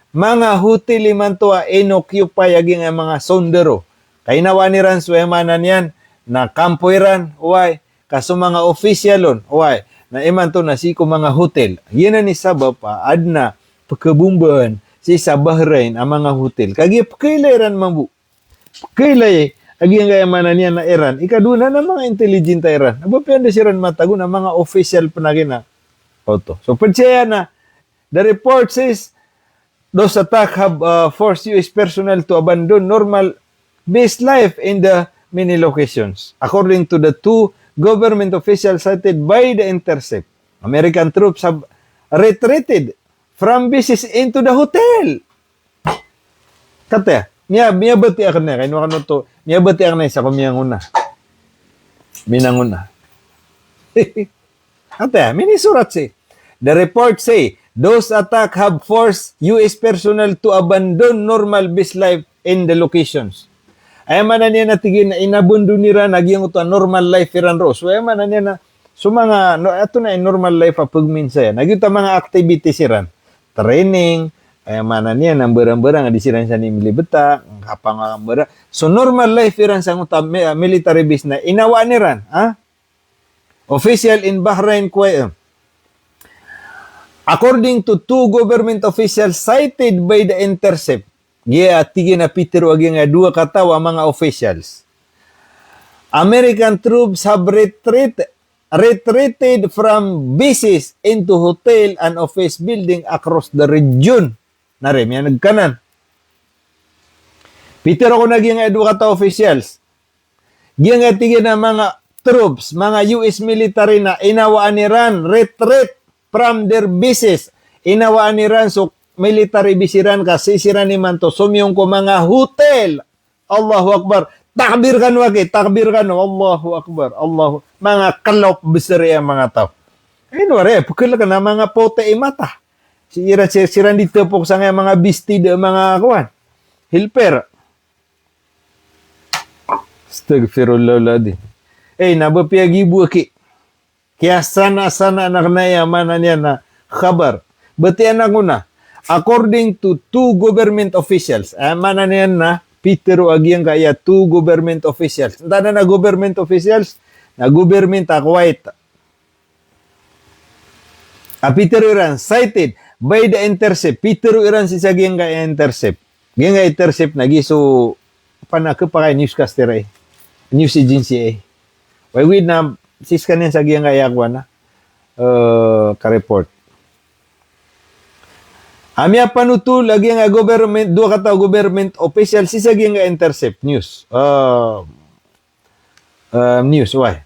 Speaker 1: mga hotel man to inoccupy aging mga sondero Kainawa ni ran suemanan yan, na kampoiran, uway, kaso mga opisyalon, uway, na iman to na si ko mga hotel. Yan na ni sabab pa, adna, pagkabumbahan, si sa Bahrain, ang mga hotel. Kagi pakailan mambu. Kailay, agi ang gayamanan niya na Iran, ikaduna na mga intelligent na Iran. Nabapiyanda si Iran matago na mga official pa na gina. Auto. So, pansaya na, the report says, those attack have forced US personnel to abandon normal base life in the many locations. According to the two government officials cited by the Intercept, American troops have retreated from bases into the hotel. Kata, niya bati akan na, kaino kano to, niya bati akan na sa kumiyang una. Minanguna. Kata, minisurat si. The report say, those attack have forced US personnel to abandon normal base life in the locations. Ay man niya natigin na inabundo nira nagyang ito normal life iran ro. So ay man niya na so mga no ato na normal life pag minsan. Nagyuta mga activities iran. Training, ay man niya nang berang-berang di siran sa nimli beta, kapang bera. So normal life iran sa uta military base na inawa niran, ha? Official in Bahrain Kuwait. According to two government officials cited by the Intercept, tige na Peter agi nga dua katawa mga officials. American troops have retreated from bases into hotel and office building across the region. Nare, miya nagkanan. Peter ako naging nga dua katawa officials. Giya nga tige na mga troops, mga US military na inawaan ni Iran, retreat from their bases. Inawaan ni Iran, so military bisiran kasi siran ni Manto sumyong ko mga hotel. Allahu Akbar. Takbir kan waki, takbir kan. Allahu Akbar. Allahu. Mga kalop besari ang mga tao. Ayun wari, pukul ka na mga pote imata. Siran dito po sa mga bistid, mga kuwan. Hilper. Astagfirullah ladi. Nabapiyagi buwaki. Kaya sana naknayaman niya na khabar. Batian ako na. According to two government officials, mana niyan na Peter agyang kaya two government officials. Tanda na government officials, na government Kuwait. Peter Iran cited by the Intercept. Peter Iran si sagyang kaya Intercept. Gyang kaya Intercept nagiso panakapakay newscaster ay. News agency ay. Wait na siskan yan sagyang kaya ko na ka-report. Amya panutul lagi nga government, dua kata government official sisagi nga Intercept news. News, why?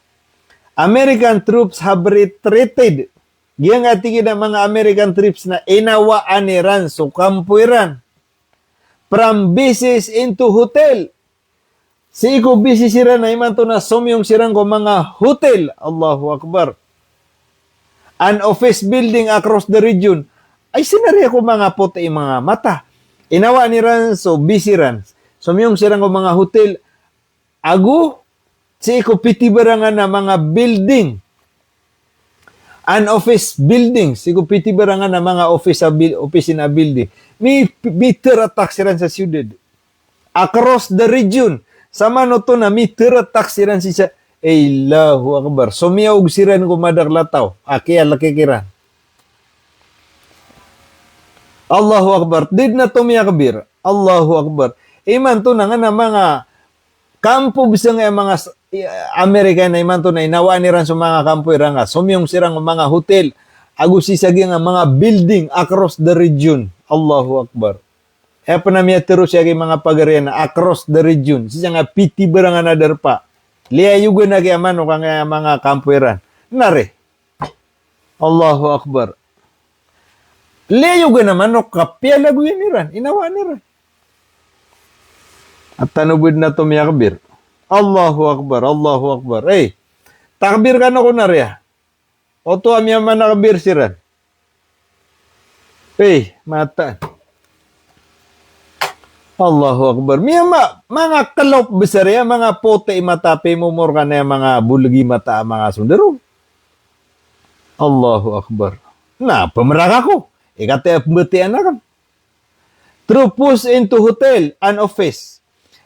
Speaker 1: American troops have retreated. Giyang atingin na mga American troops na inawaan ni Iran, so kampo Iran, from bases into hotel. Si iko busy sira na iman to na sumyong sirang ko mga hotel. Allahu Akbar. An office building across the region. Ay sinari ako mga puti mga mata. Inawa ni Ran, so busy Ran. So yung sirang ko mga hotel, ago, si ko pitibarangan na mga building. An office building, si ko pitibarangan na mga opisina building. May attack si Ran sa siyudad. Across the region. Sama no to na may attack si Ran siya. Allahu Akbar. So miyaw si Ran ko madaglataw. Kaya laki kiran. Allahu Akbar. Did na tumiya kabir. Allahu Akbar. Iman to na nga na mga kampo bisa nga mga American na iman to na inawaan ni Ran sa mga kampo irang nga. Sumyong sirang mga hotel. Agusisagi nga mga building across the region. Allahu Akbar. E pa na miya tiro siya mga pagarian na across the region. Siya nga piti barang nga nadarpa. Liya yugo na kaya mano ka nga mga kampo iran. Nare. Allahu Akbar. Leyo ga naman no kapya lagu yan Iran. Inawa ni Iran. At tanubid na to miya kabir. Allahu Akbar. Allahu Akbar. Takbir ka na ko na rin. O to amya man nakabir si Iran. Mata. Allahu Akbar. Miya mga kalop besar ya, mga pote matape mumur ka na mga bulgi mata mga sundaro. Allahu Akbar. Na, pemerang ako. Ikataya pembetian na kan. Troops into hotel and office.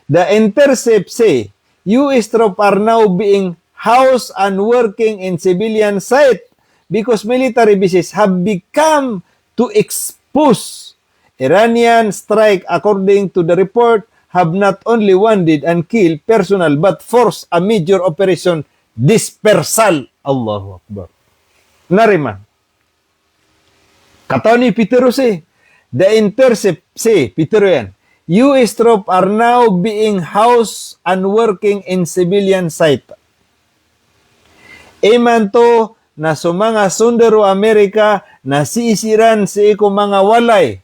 Speaker 1: The Intercept say, US troops are now being housed and working in civilian site because military bases have become to expose Iranian strike, according to the report, have not only wounded and killed personnel but forced a major operation dispersal. Allahu Akbar. Nariman. Kataw ni Peter Jose, The Intercept say, Peter yan, US troops are now being housed and working in civilian site. Iman to na sa mga sundero Amerika na siisiran sa iko mga walay.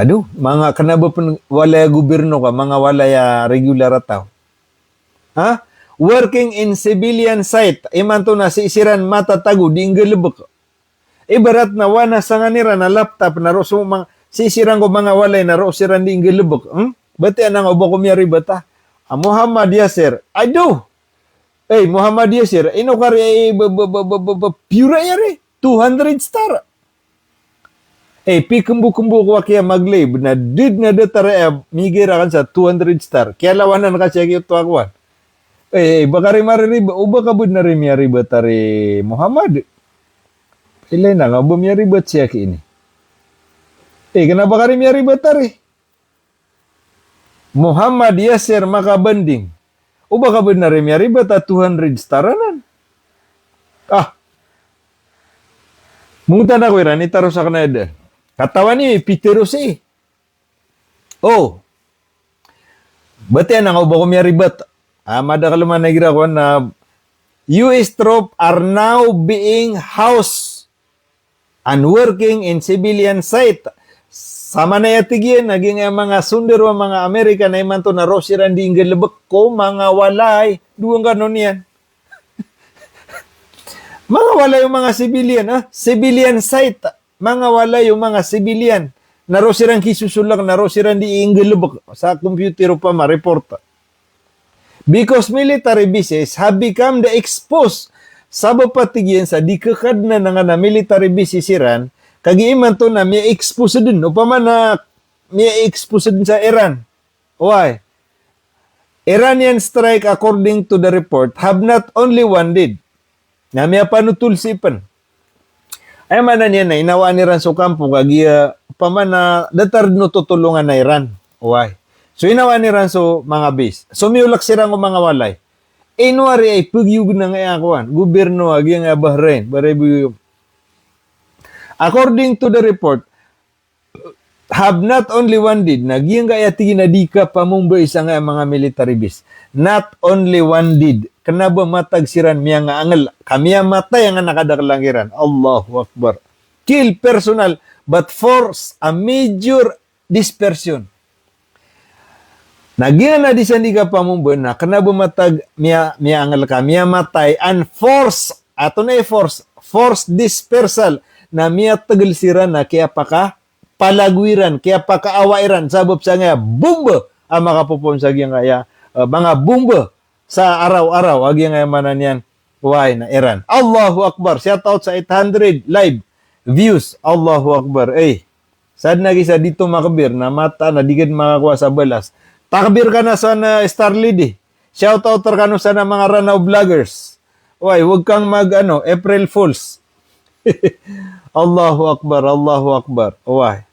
Speaker 1: Aduh, mga kanaba pun walay gobyerno ka, mga walay regular ataw. Ha? Working in civilian site. Iman to na siisiran matatago, di inggalabak. Ibarat na wana sa nga nira na laptop na ro mga sisirang ko mga walay na ro siran di inggalabak. Bati anang obo ko miyari bata. Muhammad Yasir, aduh. Muhammad Yasir, ino kari pura yari, 200 star. Pikembu-kembu ko kaya maglib, na did na datara migira kan sa 200 star. Kaya lawanan ka siya kito akuan. Bakari maririba, uba kabud na rin miya riba tari Muhammad. Ilay na nga, uba miya riba siya kini. Kenapa kari miya riba tari? Muhammad Yasir makabanding. Uba ka na rin miya riba ta 200 staranan. Mungutan ako iran, itaro sa Canada. Katawan ni Peter Jose. Bati ang uba ko miya riba. Mada kaluman na gira ko na US troops are now being housed and working in civilian site. Sama na yatigyan, naging mga sundero, mga Amerika na iman to na rosiran di inggalabak ko, mga walay. Duwang ganon yan. Mga walay yung mga civilian, civilian site. Mga walay yung mga civilian. Na rosiran kisusulak, na rosiran di inggalabak. Sa computer pa ma-report. Because military bases have become the exposed. Sabo patigyan sa di kakad na nga na military bases Iran, kagiiman to na may expose din. Upama na may expose din sa Iran. Why? Iranian strike, according to the report, have not only wounded, na may panutulsipan. Ay manan yan na inawaan ni Iran sa kampo, kagiya, upama na datar no tutulungan na Iran. Why? So inawaan ni Iran sa mga base. So miulak sirang o mga walay. Inuari ay pagyug na nga akuan. Gobyerno, agi nga Bahrain, barebu. According to the report, have not only wounded, nagyang kaya tinadika pamumbay sa nga mga military base. Not only wounded, kanaba matag siran miya nga angal, kamiya matay nga nakadaklangiran. Allahu Akbar. Kill personal, but force a major dispersion. Nagyang na disandika pamumbay na kanaba matag miya angal ka, miya matay, and force, ato na force dispersal, na miya tagal sira na kaya paka palagwiran, kaya paka awairan, sabab sa nga bomba ang makapupon sa nga mga bomba sa araw-araw, agi nga manan yan, why na Iran. Allahu Akbar, shout out sa 800 live views, Allahu Akbar. Sad na gisa dito makabir, na mata na digid makakuha sa balas. Takbir ka na sa na Starlead. Shout out ka na sa na mga Ranaw vloggers. Why, huwag kang April Fools. Allahu Akbar, Allahu Akbar. Why?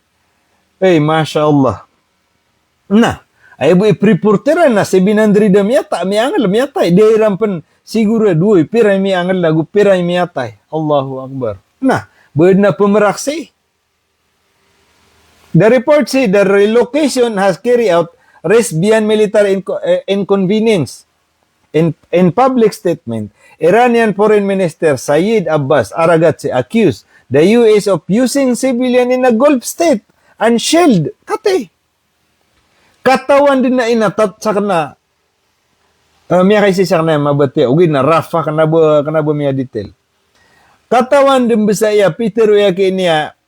Speaker 1: Masya Allah. Na, ay bu ipriporteran na 700 miyata, miyangal miyata. Dairam pen siguro duoy piray miyangal lagu piray miyata. Allahu Akbar. Na, buod na pumeraksi. The report say the relocation has carried out risk beyond military inconvenience. In public statement, Iranian Foreign Minister Saeed Abbas Araghchi accused the US of using civilian in a Gulf state and shield. Katawan din na inatat sa kana. Miya kasi sa kana mabati. Ugin na Rafa kanabo miya detail. Katawan din Bisaya Peter Uyaki niya.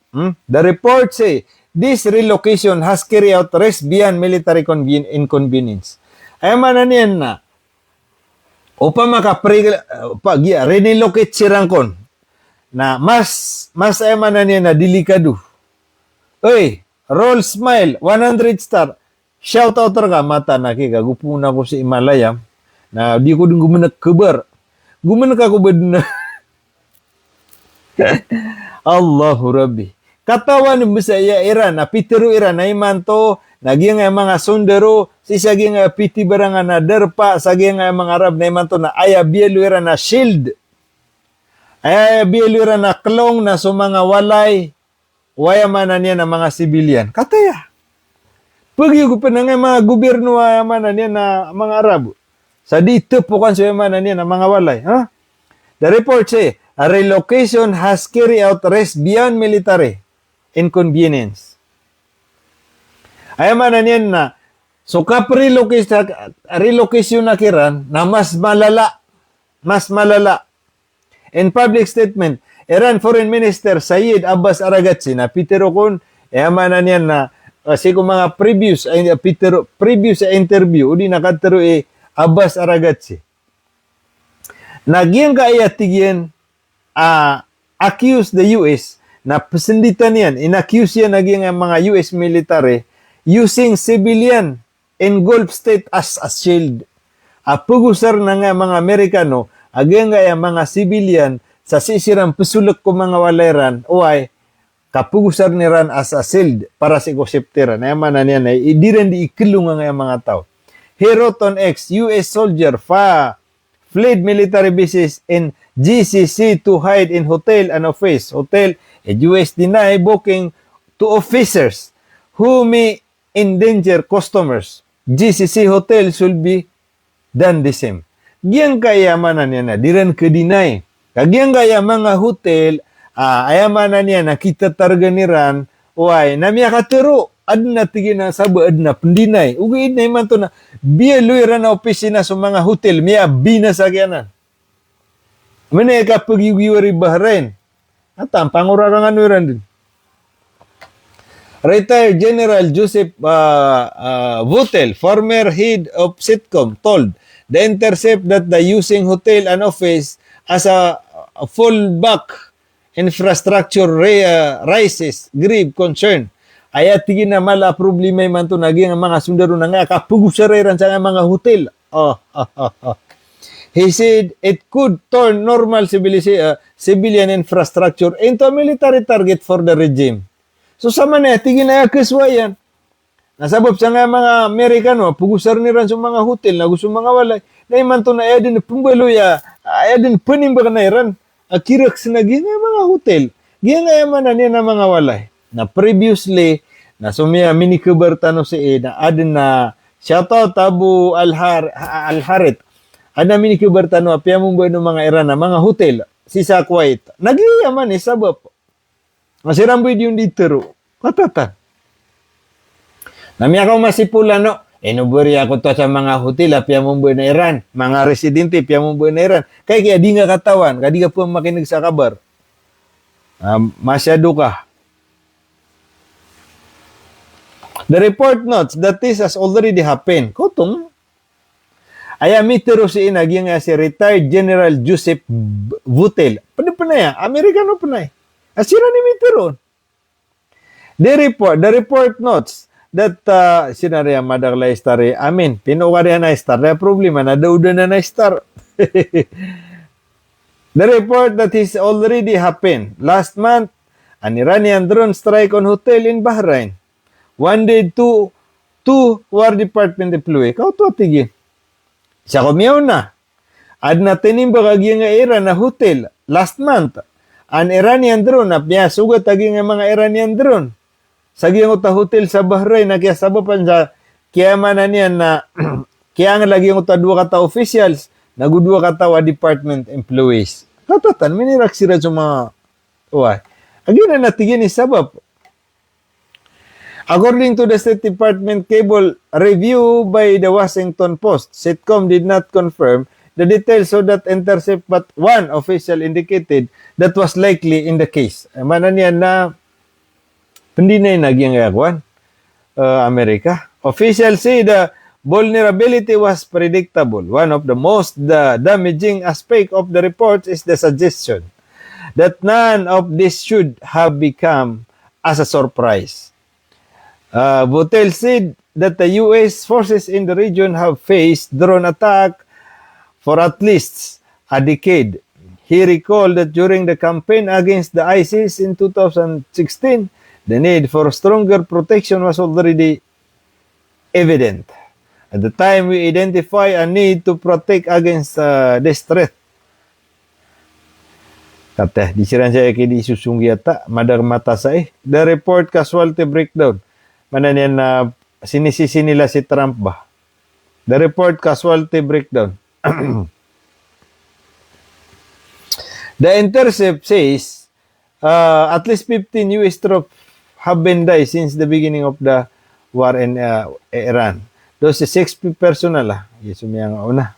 Speaker 1: The report say this relocation has carried out risk beyond military inconvenience. Ay manan yan na. Upa renelocate sirangkon na mas ay manan yan na delikado. Roll smile 100 star. Shout out ka mata na kika gupuna ko sa Himalaya na di ko din gumanak kabar. Gumanak ako ba na Allahu Rabbi. Katawan ni Bisaya Iran na pitero Iran na imanto naging nga mga sundero si saging nga piti baranga na derpa saging nga mga Arab na imanto na aya bielu Iran na shield. Aya bielu Iran na klong na so mga walay waya manan niya na mga sibilyan. Kataya. Pagi ko pa na nga mga gobyerno waya manan niya na mga Arab. Sa dito po kan so manan niya na mga walay. Ha? The report say, a relocation has carried out rest beyond military inconvenience. Ay manan yan na, so relocation na kiran na mas malala. In public statement, Iran Foreign Minister Sayyid Abbas Araghchi na pitero kon, ay manan yan na, kasi kung mga previous interview, udi nakatero Abbas Araghchi. Nagyang kaayatigyan accuse the US na pasenditan yan, inaccuse yan naging mga US military using civilian in Gulf state as a shield. Pagusar na nga mga Amerikano, agyang nga mga civilian sa sisirang pasulok ko mga walayran, uay, kapugusar ni ran as a shield para sa ikosiptira. Na yaman na niyan, di rin di ikilunga nga mga tao. He wrote on X, US soldier fled military bases in GCC to hide in hotel and office. Hotel, US deny booking to officers who may endanger customers. GCC hotel should be done the same. Giyang kayamanan niya na, diran ka-deny. Kagiyang kaya mga hotel, ayamanan niya na kita targaniran, uay, namiya katero, adna tigin na sabo, adna pendinay. Ugiid na iman to na, biya luiran na opisina sa mga hotel, miya binasagyanan. Mana ka pag-iwiwari Bahrain. At ang pangurarangan wiran din. Retired General Joseph Votel, former head of Sitcom, told the Intercept that the using hotel and office as a fallback infrastructure raises grave concern. Ayat tigin na mala problema man to naging mga sundaro na nga kapugusaran sa mga hotel. He said it could turn normal civilian infrastructure into a military target for the regime. So sama na, tigin na kaswayan. Nasabab sa nga mga Amerikano, pugusar ni ran sa mga hotel na gusto mga walay. Na iman to naaya din pumbaluya, aya din panimba na iran. Kiraks na gina mga hotel. Gina nga yaman na niya na mga walay. Na previously, na sumya minikubertano si na adin na shoutout Abu Al-Harith. Ada minikubertano apya mong buwan ng mga Iran na mga hotel sa Kuwait. Nagiyaman sabab. Masiramboy yung ditero. Katatan. Nami ako masipula no. Enuburi ako to sa mga hotel apya mong buwan na Iran. Mga residente apya mong buwan na Iran. Kaya di nga katawan. Kaya di ka po makinig sa kabar. Masyado ka. The report notes that this has already happened. Kotong. Aya mitero si inaging si retired General Joseph Votel. Panay, Amerikano panay. Asira ni mitero. The report notes that sinarya madagla istari. Amin. Pinuwari na istar. The problema na dauda na istar. The report that has already happened. Last month, an Iranian drone strike on hotel in Bahrain. One day, two War Department deploy. Kau to tigin. Siya kumiyaw na. Ad na tinimbag nga Iran na hotel last month. An Iranian drone na piyasugat nga mga Iranian drone. Sagi nga hotel sa Bahrain na kaya sabapan sa kaya manan niyan na kaya nga lagi nga dua kata officials nagudua kata wa department employees. Katatan, minirak sila sa mga agi na natigin ni sabab. According to the State Department cable review by the Washington Post, Sitcom did not confirm the details so that Intercept, but one official indicated that was likely in the case. Manan yan na pendinay nagyang gagawin Amerika. Officials say the vulnerability was predictable. One of the most damaging aspect of the report is the suggestion that none of this should have become as a surprise. Votel said that the U.S. forces in the region have faced drone attack for at least a decade. He recalled that during the campaign against the ISIS in 2016, the need for stronger protection was already evident. At the time, we identify a need to protect against this threat. Kata, disiran saya kini susunggi ata, madar mata saya. The report casualty breakdown. Mana niyan na sinisisi nila si Trump ba? The report casualty breakdown. The Intercept says at least 15 U.S. troops have been died since the beginning of the war in Iran. Those 6 personnel yes, yang una.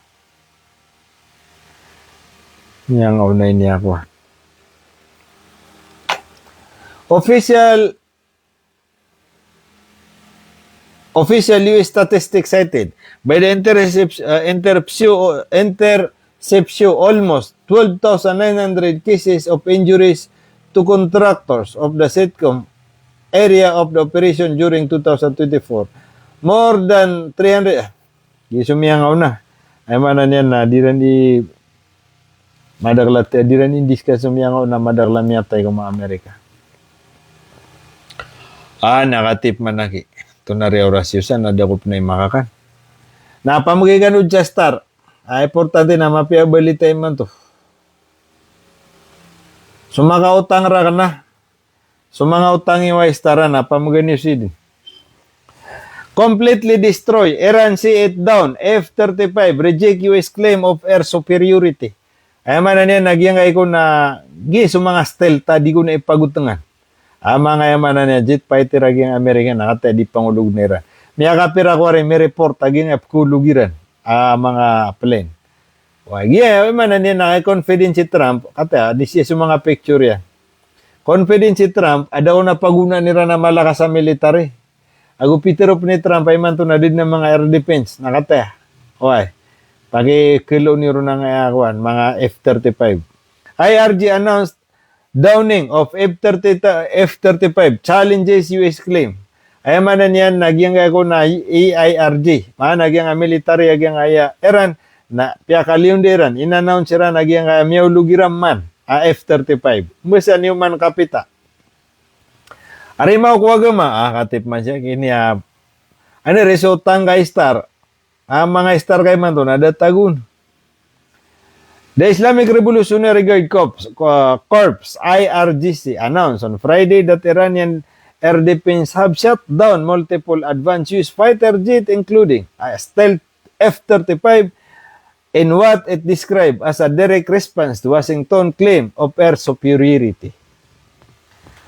Speaker 1: Yang una ini ako. Official U.S. statistics cited by the Interceptio almost 12,900 cases of injuries to contractors of the SETCOM area of the operation during 2024. More than 300. Gisumiyang una. Ay mana niyan na diran di madaglat diran indis ka sumiyang una madaglam yatay ko mga Amerika. Nakatip manaki. Ito na rin orasyusan, nadakop na yung makakan. Napamagay ka nun star. Importante na mapiabilitay man to. Sumakautang ra ka na. Sumangautang yung stara na, pamagay niyo sidin. Completely destroy. Iran see it down. F-35 reject US claim of air superiority. Ay man na niya, nagyang ko na, sumanga stealth, di ko na ipagutangan. Mga yaman na jet fighter aging American nakata di pangulog nera. Miya kapira ko rin may report aging kulugiran mga plane. Wagi man na niya confidence si Trump kata di siya sa mga picture ya. Confidence si Trump ada na paguna nira na malakas sa military. Ago Peter of ni Trump ay man to na din ng mga air defense nakata. Oy. Pagi kilo ni ro na nga mga F-35. IRG announced downing of F-35 challenges US claim. Ay man niyan nagyang ako na AIRG. Nagyang military agyang Iran na piyakaliyon diran in-announce ra nagyang miyaulugiram man F-35. Musa niyo man kapita. Arimaw ko agama katip man siya kini ano resultang kay star. Mga star kay man to nadatagun. The Islamic Revolutionary Guard Corps, IRGC, announced on Friday that Iranian air defense have shot down multiple advanced US fighter jets, including a stealth F-35, in what it described as a direct response to Washington claim of air superiority.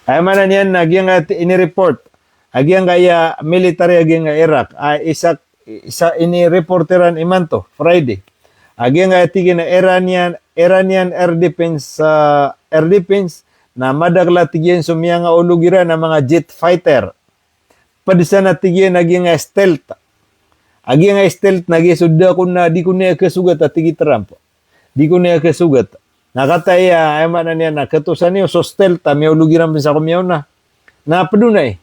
Speaker 1: Ay man niyan nagyang ini-report agyang kaya military agyang Iraq isa ini-reporteran imanto Friday. Agyang tigin na Iranian air defense na madagla tigyan sumiyang ulugiran na mga jet fighter. Padisa na tigyan agyang stealth. Agyang stealth nagi suda ko na di ko niya kasugat at tigi Trump. Di ko niya kasugat. Nakataya ay man niya na katusan niyo so stealth may ulugiran sa kumiyaw na. Na padunay.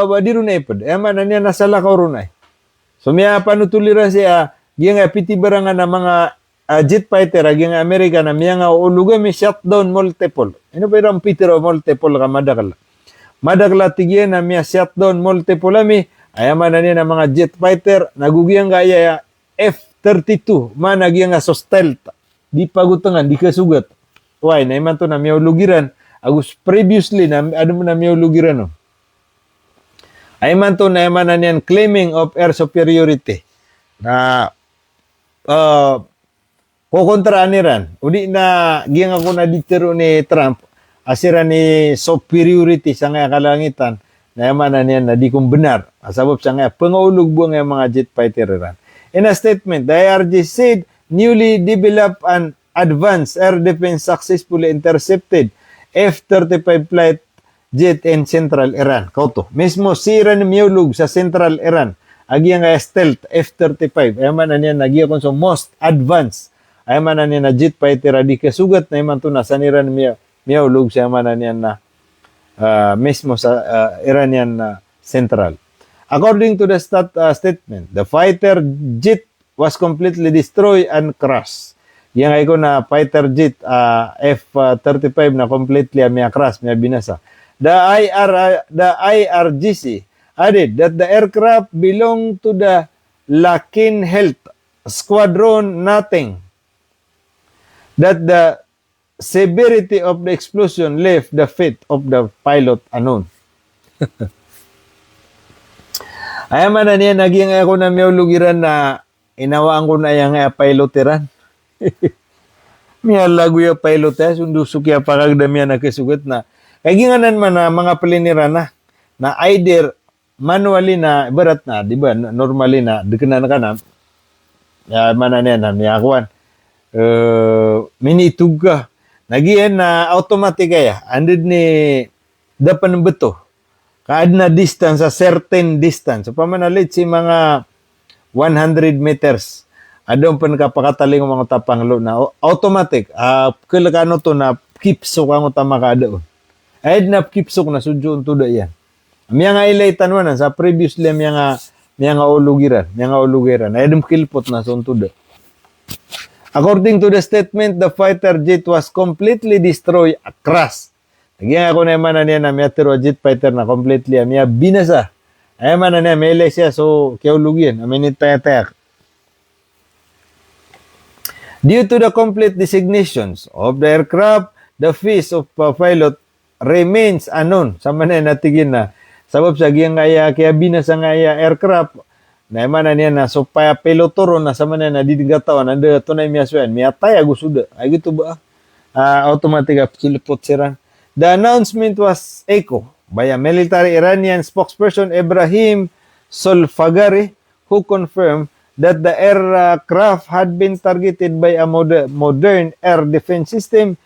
Speaker 1: Badiru na ipad. Ay man niya nasala ka runay. Sumiya panutuliran siya giyang piti barangan na mga jet fighter giyang Amerika na miya nga uluga mi shutdown multiple. Ano pa yung Peter o multiple ka madagla. Madagla tigyan na miya shutdown multiple ami ayaman na niya na mga jet fighter nagugiyang kaya F-32 man nagiyang nga so stealth. Di pagutangan, di kasugat. Why? Na iman to na miya ulugiran. Agus previously na ano mo na miya ulugiran no. Ay man to na iman na niyan claiming of air superiority. Na kukontraan ni Ran. Udi na giyang ako na ditero ni Trump asira ni superiority sa nga kalangitan na yaman na niyan na di kong benar. Asabab sa nga pangaulog buang nga mga jet fighter Iran. In a statement, the IRG said newly developed and advanced air defense successfully intercepted F-35 flight jet in central Iran. Kauto. Mismo sira ni miulog sa central Iran. Agyang stealth F-35. Ayaman na niya nagya kon so most advanced. Ayaman na niya na jet fighter di kasugat na iman to na saniran miya ulog siya man na niya na mismo sa Iranian Central. According to the statement, the fighter jet was completely destroyed and crashed. Yang ay ko na fighter jet F-35 na completely miya crash, miya binasa. The IRGC added that the aircraft belonged to the Lakin Health Squadron nothing. That the severity of the explosion left the fate of the pilot unknown. Ay man na niya naging ako na miyaw lugiran na inawaan ko na yung piloteran. Miya lagu ya pilot ya sundo sukya pagagdamya na kisugot na kay ginganan man na mga palinira na either manually na berat na di ba normally na dikenan ka na ya mana niya na miya kuan minitug ka nagiyan na automatic kaya andid ni dapan beto kaad na distance sa certain distance so pamanalit si mga 100 meters adong pan kapakataling mga tapanglo na automatic kilakano to na kipsok ang utama kada ayad na kipsok na sudyo unto da yan miya nga ilaytan man sa previously miya nga ulugiran ayad kilpot na so unto da. According to the statement, the fighter jet was completely destroyed, crash. Nagyan ako na man niya na miya tiro jet fighter na completely miya binasa. Ay man niya mele siya so kaya ulugin. Aminit tayak. Due to the complete designations of the aircraft, the face of pilot remains unknown. Sama na natigin na. Sabab sa giyang kaya binasa nga aircraft na mana niya na supaya pelotoro na sama na didigatawan anda tunay miya suyan miya taya gusuda ay gitu ba automatic kilipot siran. The announcement was echoed by a military Iranian spokesperson Ibrahim Solfagari who confirmed that the aircraft had been targeted by a modern air defense system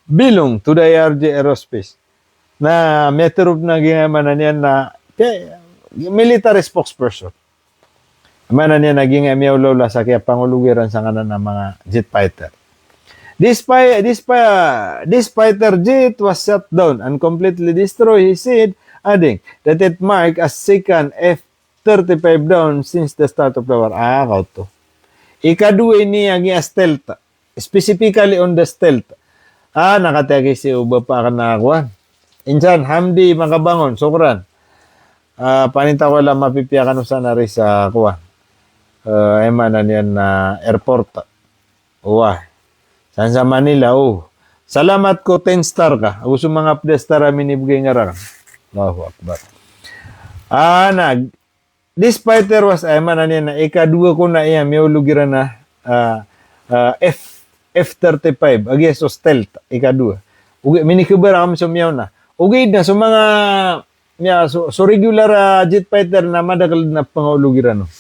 Speaker 1: belong to the IRG Aerospace na meterob na gingaman niya na military spokesperson. Mana niya naging miyaw lola sa kaya pangulugiran sa kanan ng mga jet fighter. This fighter jet was shot down and completely destroyed, he said, adding that it marked a second F-35 down since the start of the war. Kauto. Ikaduwa niya ang stealth, specifically on the stealth. Nakatagi si uba pa ka nakakuha. Insan, Hamdi, makabangon, sukran. Paninta ko lang mapipiyakan sa nari sa kuha. Emanan yan na airport. San sa Manila, Salamat ko, 10 star ka. Gusto mga update star amin ibigay nga rin. Allahu Akbar. This fighter was, emanan yan na ikaduwa ko na iya, may ulugiran na F-35. Agay, so stealth, ikaduwa. Minikubara kami sa miyaw na. Ugay na, so mga, so regular jet fighter na madakal na pangulugiran, no?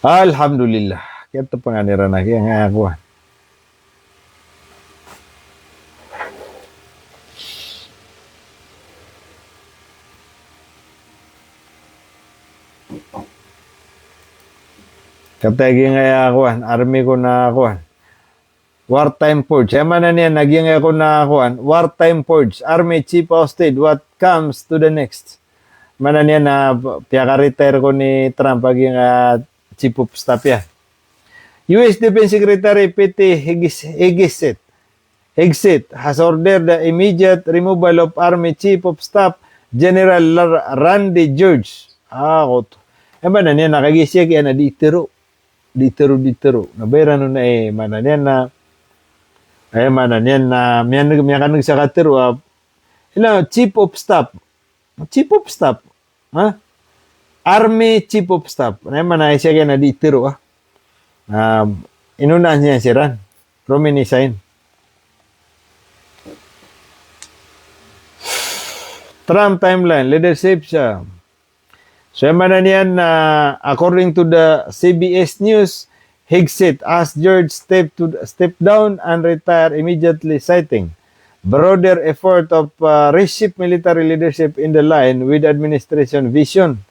Speaker 1: Alhamdulillah. Kaya ito panganira na. Kaya nga ako. Katagi nga ako. Army ko na ako. Wartime Forge. Kaya man na niya. Naging ako na ako. Wartime Forge. Army Chief of State. What comes to the next? Mana niya na piyaka-retire ko ni Trump. Paging Chief of Staff ya. U.S. Defense Secretary Pete Hegseth has ordered the immediate removal of Army Chief of Staff General Randy George. Koto. Ba na niya nakagisya kaya na ditero. Nabayran na mana niya na miya ka nagsakatero. Chief of Staff. Ha? Army Chief of Staff. Mana siya kaya na ditero. Inunahan niya si Ran. Romanisign. Trump timeline. Leadership siya. So, mana niyan na according to the CBS News, Hegseth asked George step down and retire immediately, citing broader effort of reshape military leadership in the line with administration vision.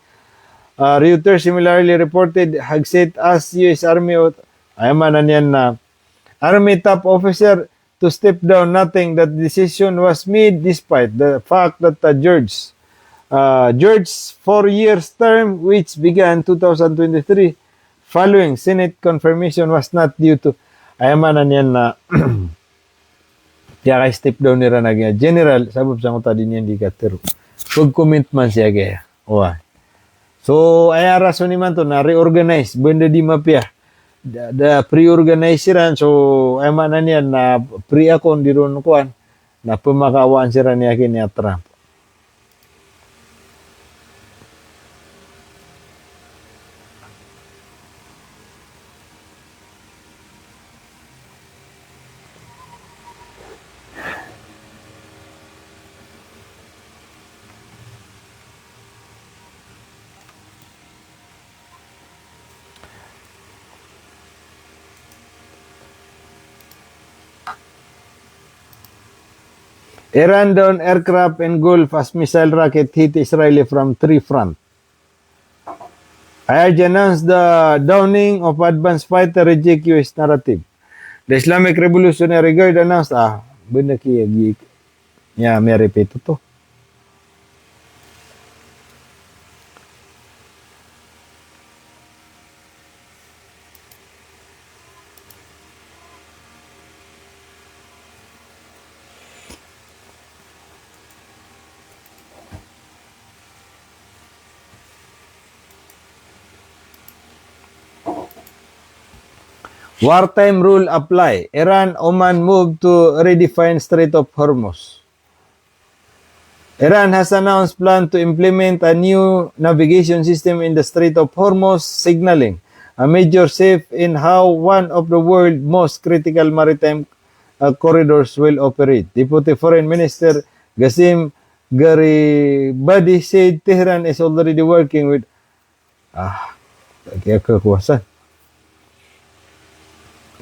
Speaker 1: Reuters similarly reported Hegseth asked U.S. Army Army top officer to step down, noting that decision was made despite the fact that George George's 4 year term, which began 2023, following Senate confirmation, was not due to ayamanan yan na kaya kay step down nila na general, sabab sa ko tadi niyan di katero. Pag-comment man siya kaya. Wah. So, ay rason ni man to na reorganize, benda di mapya. Da pre-organize so ay manan yan na pre-account di ron kuan na pemakawaan siya niya kini Trump. Iran down aircraft and Gulf as missile rocket hit Israel from 3 fronts. IRG announced the downing of advanced fighter reject US narrative. The Islamic Revolutionary Guard announced, benda ki ya may repeat to. Wartime rule apply. Iran, Oman move to redefine Strait of Hormuz. Iran has announced plan to implement a new navigation system in the Strait of Hormuz, signaling a major shift in how one of the world's most critical maritime corridors will operate. Deputy Foreign Minister Qasim Garibadi said Tehran is already working with kekuasaan.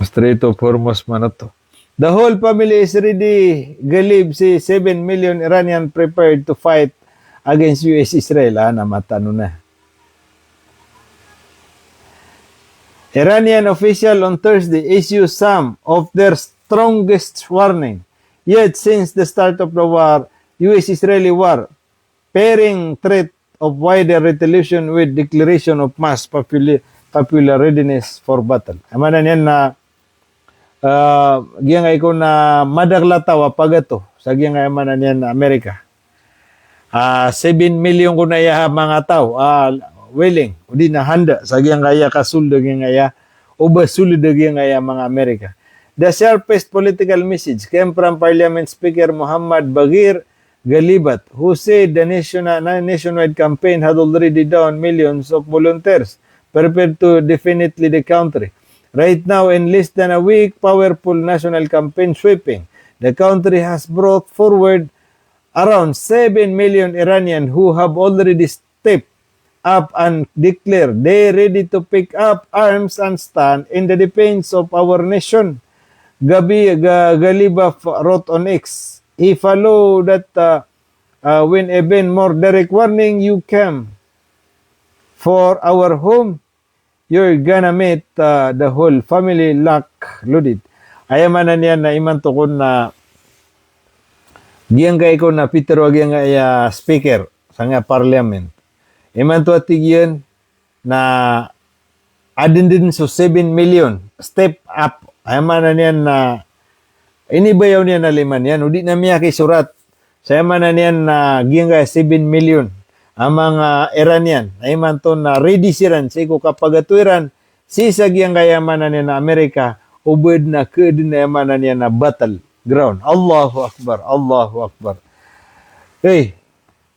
Speaker 1: Strait of Hormuz man to. The whole family is ready. Galib si 7 million Iranian prepared to fight against US Israel. Namatano na. Iranian official on Thursday issued some of their strongest warning. Yet since the start of the war, US-Israeli war, pairing threat of wider retaliation with declaration of mass popular readiness for battle. Amanan yan na giyang ay ko na madaglatawa pagato sa giyang ay manan yan na Amerika. 7 million ko na iya mga tao willing o di na handa sa giyang kaya kasuldo giyang kaya o basuldo giyang kaya mga Amerika. The sharpest political message came from Parliament Speaker Muhammad Baghir Ghalibat, who said the nationwide campaign had already downed millions of volunteers prepared to definitely the country. Right now, in less than a week, powerful national campaign sweeping, the country has brought forward around 7 million Iranians who have already stepped up and declared they ready to pick up arms and stand in the defense of our nation. Ghalibaf wrote on X. He followed that when even more direct warning, you came for our home. You're gonna meet the whole family loaded. Ayamanan yan na iman to ko na giyang kay ko na Peter wag yang speaker sa nga parliament. Iman to atigyan na adin din so 7 million step up. Ayamanan yan na inibayaw niya na liman yan. Udi na miya kay surat. Sa ayamanan yan na giyang kay 7 million. Ang mga Iranian, ay man to na ready siran sa iko kapagatuiran, sisag yung kayamanan niya na Amerika, ubod na kedin na yamanan niya na battle ground. Allahu Akbar, Allahu Akbar. Hey,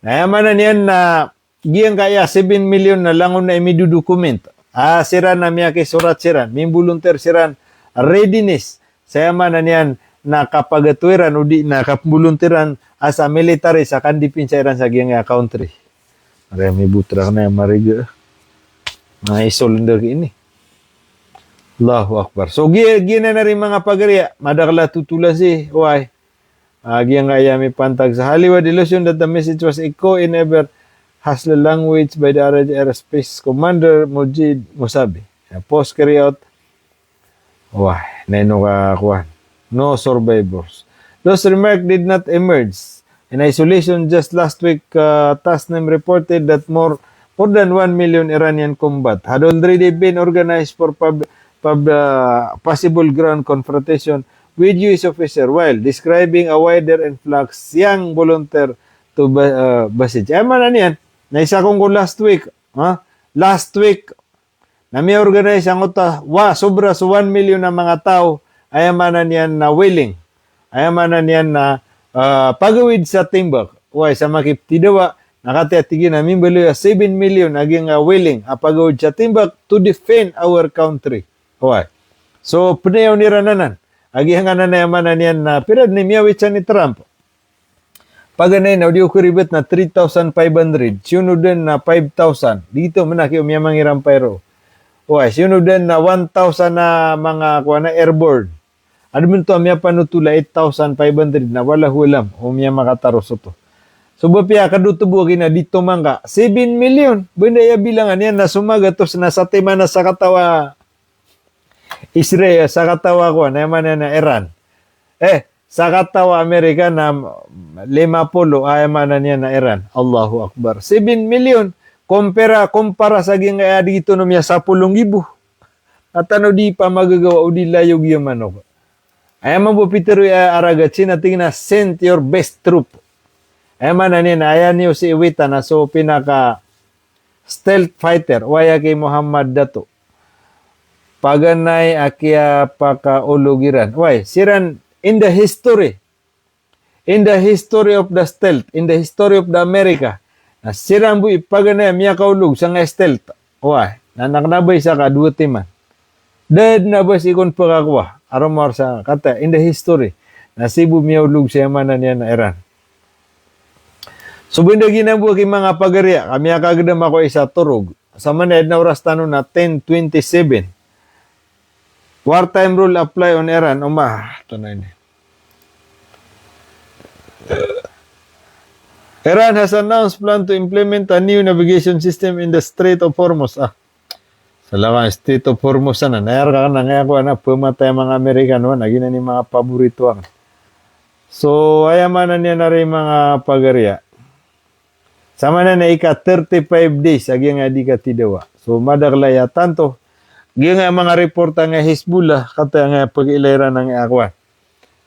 Speaker 1: nayamanan niya na giyang kaya 7 million na langon na imidu dokument. Siran na miya kay surat siran, may volunteer siran, readiness, sa yamanan niyan na kapagatuiran, udi na kapvolunteeran as a military sa kandipin sa Iran sa giyang country. May butra na yung mariga. Mga isolander ini. Allahu Akbar. So, gina na rin mga pagariya. Madakla tutula si Huay. Giyang kaya may pantag sa Hollywood illusion that the message was echo in ever Hasla language by the RJ Aerospace Commander Mujid Musabi. Post carry out. Huay. Naino ka kuhan. No survivors. Those remarks did not emerge In isolation, just last week, Tasnim reported that more than 1 million Iranian combat had already been organized for possible ground confrontation with US officer while describing a wider influx young volunteer to Basij. Ay man yan. Naisa kong ko last week. Last week, na may organize ang uta, sobra sa 1 million na mga tao, ayamanan yan na willing. Ayamanan yan na pagawid sa timbak. Uy, sa makiptidawa, nakatiatigin namin balo 7 million naging willing pagawid sa timbak to defend our country. Uy. So, pinayaw ni Rananan. Agihan nga na nayamanan yan na pirad ni miyawit siya ni Trump. Paganay na, di ko ribet na 3,500. Sino din na 5,000. Dito, manaki umiyamang irampayro. Uy, sino din na 1,000 na mga kuha na airborne. Ano mo ito, miya panutula 8,500 na wala hulam o miya makataros ito. So, bapya, kadutubukin na dito mangga, 7 million. Bundaya bilangan yan na sumagatos na sa tema na sa katawa Israel, sa katawa ko, na yaman na Iran. Sa katawa Amerika na 50, ayaman na niya na Iran. Allahu Akbar. 7 million. Kumpara sa gingaya dito no miya 10,000. At ano di pa magagawa o di layog yung manok. Ayaman po Peter Aragat, sinating na send your best troop. Ayaman na niya na ayan niyo si Iwita na so pinaka stealth fighter. Waya kay Muhammad Dato. Paganay akia pakaulugiran. Why? Siran in the history of the stealth, in the history of the America, na sirang bu ipaganay miya kaulog sa nga stealth. Why? Nanaknabay sa ka, 2 timan. Dead na ba si ikon pagkakwa? Aromar sa kata, in the history, na Cebu miya ulog sa yamanan niya na Iran. So, bunda ginambu kay mga pagarya, kami kagdam ako isa turog. Sa maned na oras tanong na 10:27. Wartime rule apply on Iran. Ito na yun. Iran has announced plan to implement a new navigation system in the Strait of Hormuz. Salamat, Strait of Hormuz na. Nayar ka na nga ako na pumatay mga Amerikano. Naging na ni mga paborito ang. So, ayaman na niya na rin mga pagarya. Sama na na ika 35 days. Agi nga di ka tidawa. So, madaglaya tanto. Agi nga mga reporta nga Hezbollah. Kata nga pag-ilayra ng akwa.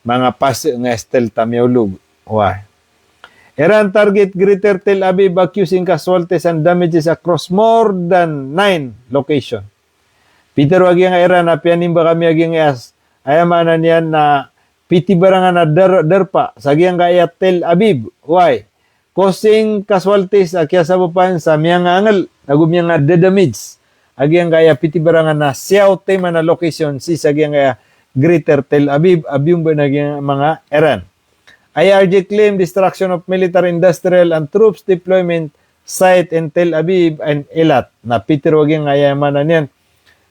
Speaker 1: Mga pasi nga stealth tamyaulog. Why? Iran target Greater Tel Aviv accusing casualties and damages across more than 9 locations. Peter wagi nga Iran apianin ba kami agi nga ayamanan yan na piti barangan na derpa sagi nga kaya Tel Aviv. Why? Causing casualties akya sa bupan sa miyang angal nagumiyang nga damage. Agi nga kaya piti barangan na siyaw tema na location si sagi nga Greater Tel Aviv abyong ba naging mga Iran. IRG claimed destruction of military, industrial, and troops deployment site in Tel Aviv and Eilat. Na Peter waging ayamanan yan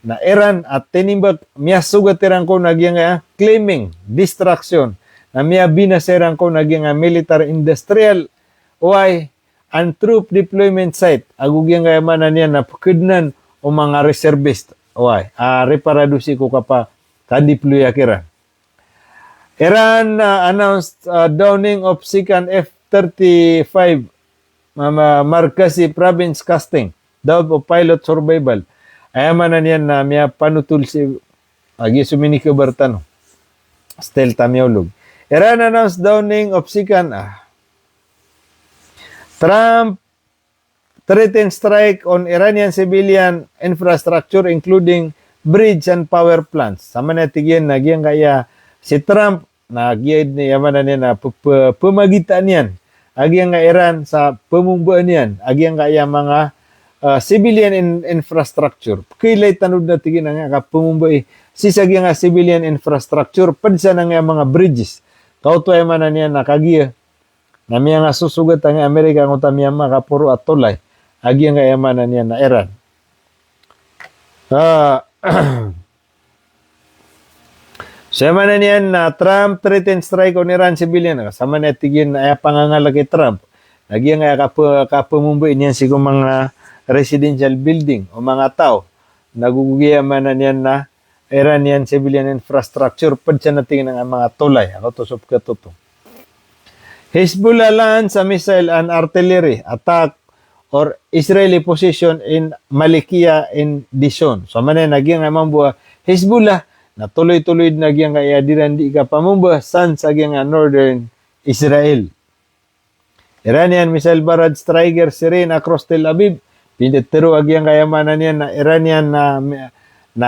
Speaker 1: na Iran at tinimbag miya sugatirang ko naging claiming destruction na miya binaserang ko naging military, industrial, and troop deployment site. Agugyang ayamanan yan na pagkudnan o mga reservist. Reparadusi ko kapa kadiploy akiran. Iran announced downing of second F-35 Markazi province casting daw of pilot survival. Ayaman na niyan na miya panutul si agi sumini ka Bartano. Stealth tamyaulog. Iran announced downing of second Trump threatened strike on Iranian civilian infrastructure including bridge and power plants. Sama na tigyan nagyang kaya si Trump nag-guide ni yaman niya na pamagitan yan. Agyang nga Iran sa pamumbuan yan. Agyang kaya mga civilian infrastructure. Kailay tanod na tigin nga pamumbuan. Sisagyan nga civilian infrastructure. Padsa na nga mga bridges. Kauto yaman na niya nakagiya. Na miya nga susugat ang Amerika kung tamiya makapuro at tulay. Agyang nga yaman na niya na Iran. Sama na niyan na Trump threatened strike on Iran civilian. Sama na tigin na pangangalag kay Trump. Nagyang kapumumbuin niyan siguro mga residential building o mga tao. Nagugugiyaman na niyan na Iranian civilian infrastructure. Padsa na tingin ng mga tulay. Ako to sop ka to. Hezbollah lands a missile and artillery attack or Israeli position in Malikia in Dishon. So man nagyang nga mambuha Hezbollah na tuloy-tuloy nagyang nga iadiran di ka pamumbuha san sa nga northern Israel. Iranian missile barrage striker siren across Tel Aviv. Pinitero agyang kayamanan niya na Iranian na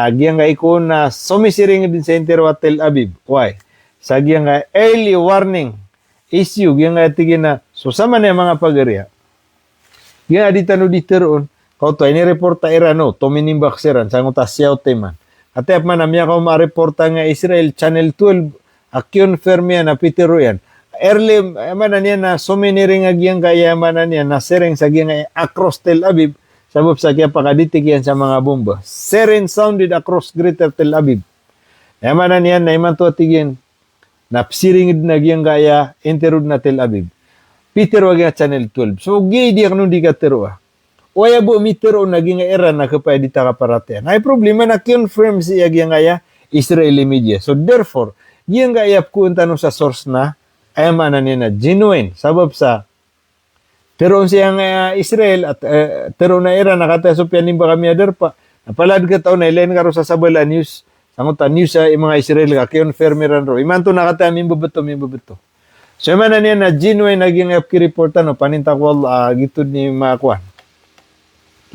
Speaker 1: agyang nga ikon na sumisiring din sa intero at Tel Aviv. Why? Sa agyang nga early warning issue gyang nga tigin na so sama na mga pag-area. Gyang nga dito no diteroon kau to ini reporta Irano tominimbak siran sangot asyaw teman. Atep man amya ko ma-reporta nga Israel Channel 12 akyon fermia na pitero yan. Early manan niya na suminiring agyang kayamanan niya na sereng sa gyang across Tel Aviv sabab sa kaya pakaditik yan sa mga bomba. Siren sounded across greater Tel Aviv. Manan niya na iman to tigin na psiringid na gyang kaya enterod na Tel Aviv. Peter wag Channel 12. So gay di akno di ka tero. Waya bo mitero naging era na kapay di ta kaparatian. Ay problema na confirm si gyang kaya Israeli media. So therefore, gyang kaya kun tanong sa source na ay manan niya na genuine sabab sa teron siyang Israel at teron na era nakata so pianin ba kami adar pa napalad ka taon na ilan karo sa Sabala News sangutan news sa mga Israel ka confirm ran ro iman to nakata min babeto so manan niya na genuine naging reportan no paninta ko gitod ni makuan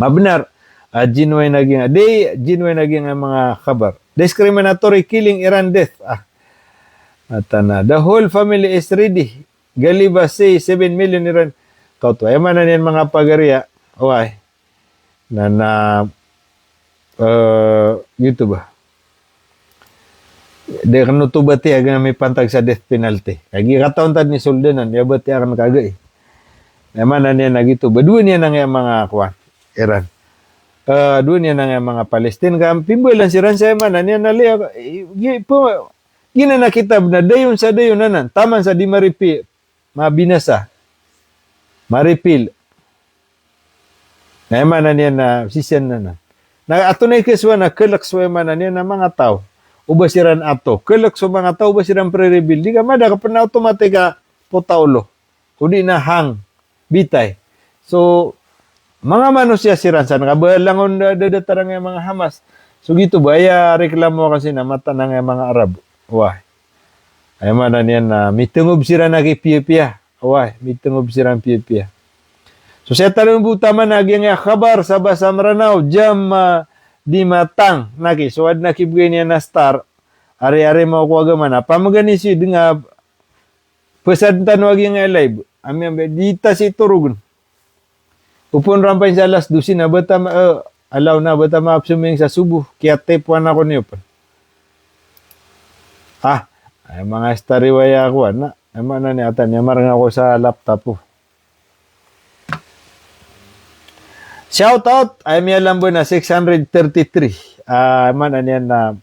Speaker 1: mabenar genuine naging mga kabar discriminatory killing Iran death Atana, the whole family is ready. Galiba say 7 million Iran. Kau to, ay manan yan mga pagariya. Okay. Gitu ba? De kanu to bati aga may pantag sa death penalty. Kagi kataon tad ni soldanan, ya bati akan kagay. Ay manan yan na gitu. Badua niya nang mga kuwan, Iran. Dua niya nang mga Palestine. Pimboy lang si Iran sa manan yan nali. Gina nakita na dayon sa dayon nanan taman sa di maripil mabinasa maripil na manan yan na sisyan nanan na ato na ikaswa na kelakso manan yan na mga tao ubasiran ato kelakso mga tao ubasiran pre-rebuild di ka mada ka na automatika potaulo kundi na hang bitay so mga manusia siran sa nakabalangon dadatarang mga Hamas so gitu ba ya reklamo kasi na mata ng mga Arab. Wah, ay manan yan na mitungub sira na kay pia-pia. Wah, mitungub sira pia-pia. So saya talong butaman nagyang kabar sa Basam Ranao jam di matang naki. So ad nakibigay niya na star. Ari-ari mo ko agamana. Pamagani si nga pesan tanwag yung live. Ami dita si turugun. Upon rampay sa alas 12 na bata alaw na bata maapsuming sa subuh. Kaya tepuan ako niyo pa. Ay mga stariwaya ako na. Ay mana ni atan yamarang ako sa laptop po. Shout out ay may alam na 633. Man yan na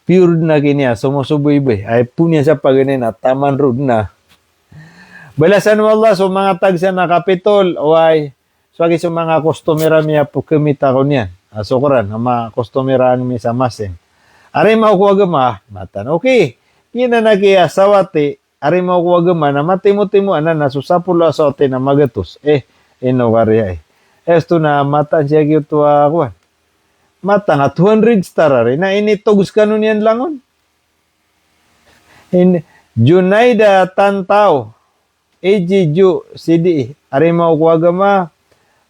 Speaker 1: pure na kiniya sumusuboy-boy. Ay punya sa paganin na taman road na. Balasan mo Allah so mga tagsa na kapitol o ay so agi so mga customer miya po kumita ko niyan. Sukuran na mga customer mi sa masin. Ari mo ko agama matan. Okay. Kina nag-iasawati, ari mo ko agama na matimo-timo na nasusapul asawati na magatos. Ino kariya Esto na matan siya kito akuan. Mata nga 200 star ari na initogus kanon yan langon. Junaida Tantao, Ju CD, ari mo ko agama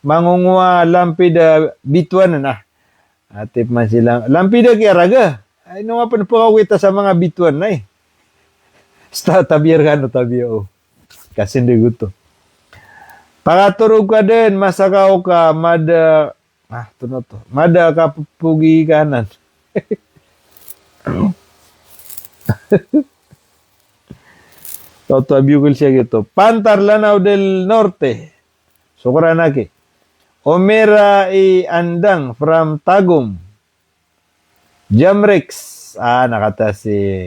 Speaker 1: mangungwa lampida bituan na. Atip man sila. Lampida kaya raga. Ay, nung nga kita sa mga bituan na Tabiar ka no, tabiyo. Kasi hindi gusto. Pakaturog ka din, masakaw ka, mada ka pugi kanan. Tabiyo ko siya gitu. Pantar Lanao del Norte. Sukuranaki. Omera i Andang from Tagum. Jamrex. Nakata si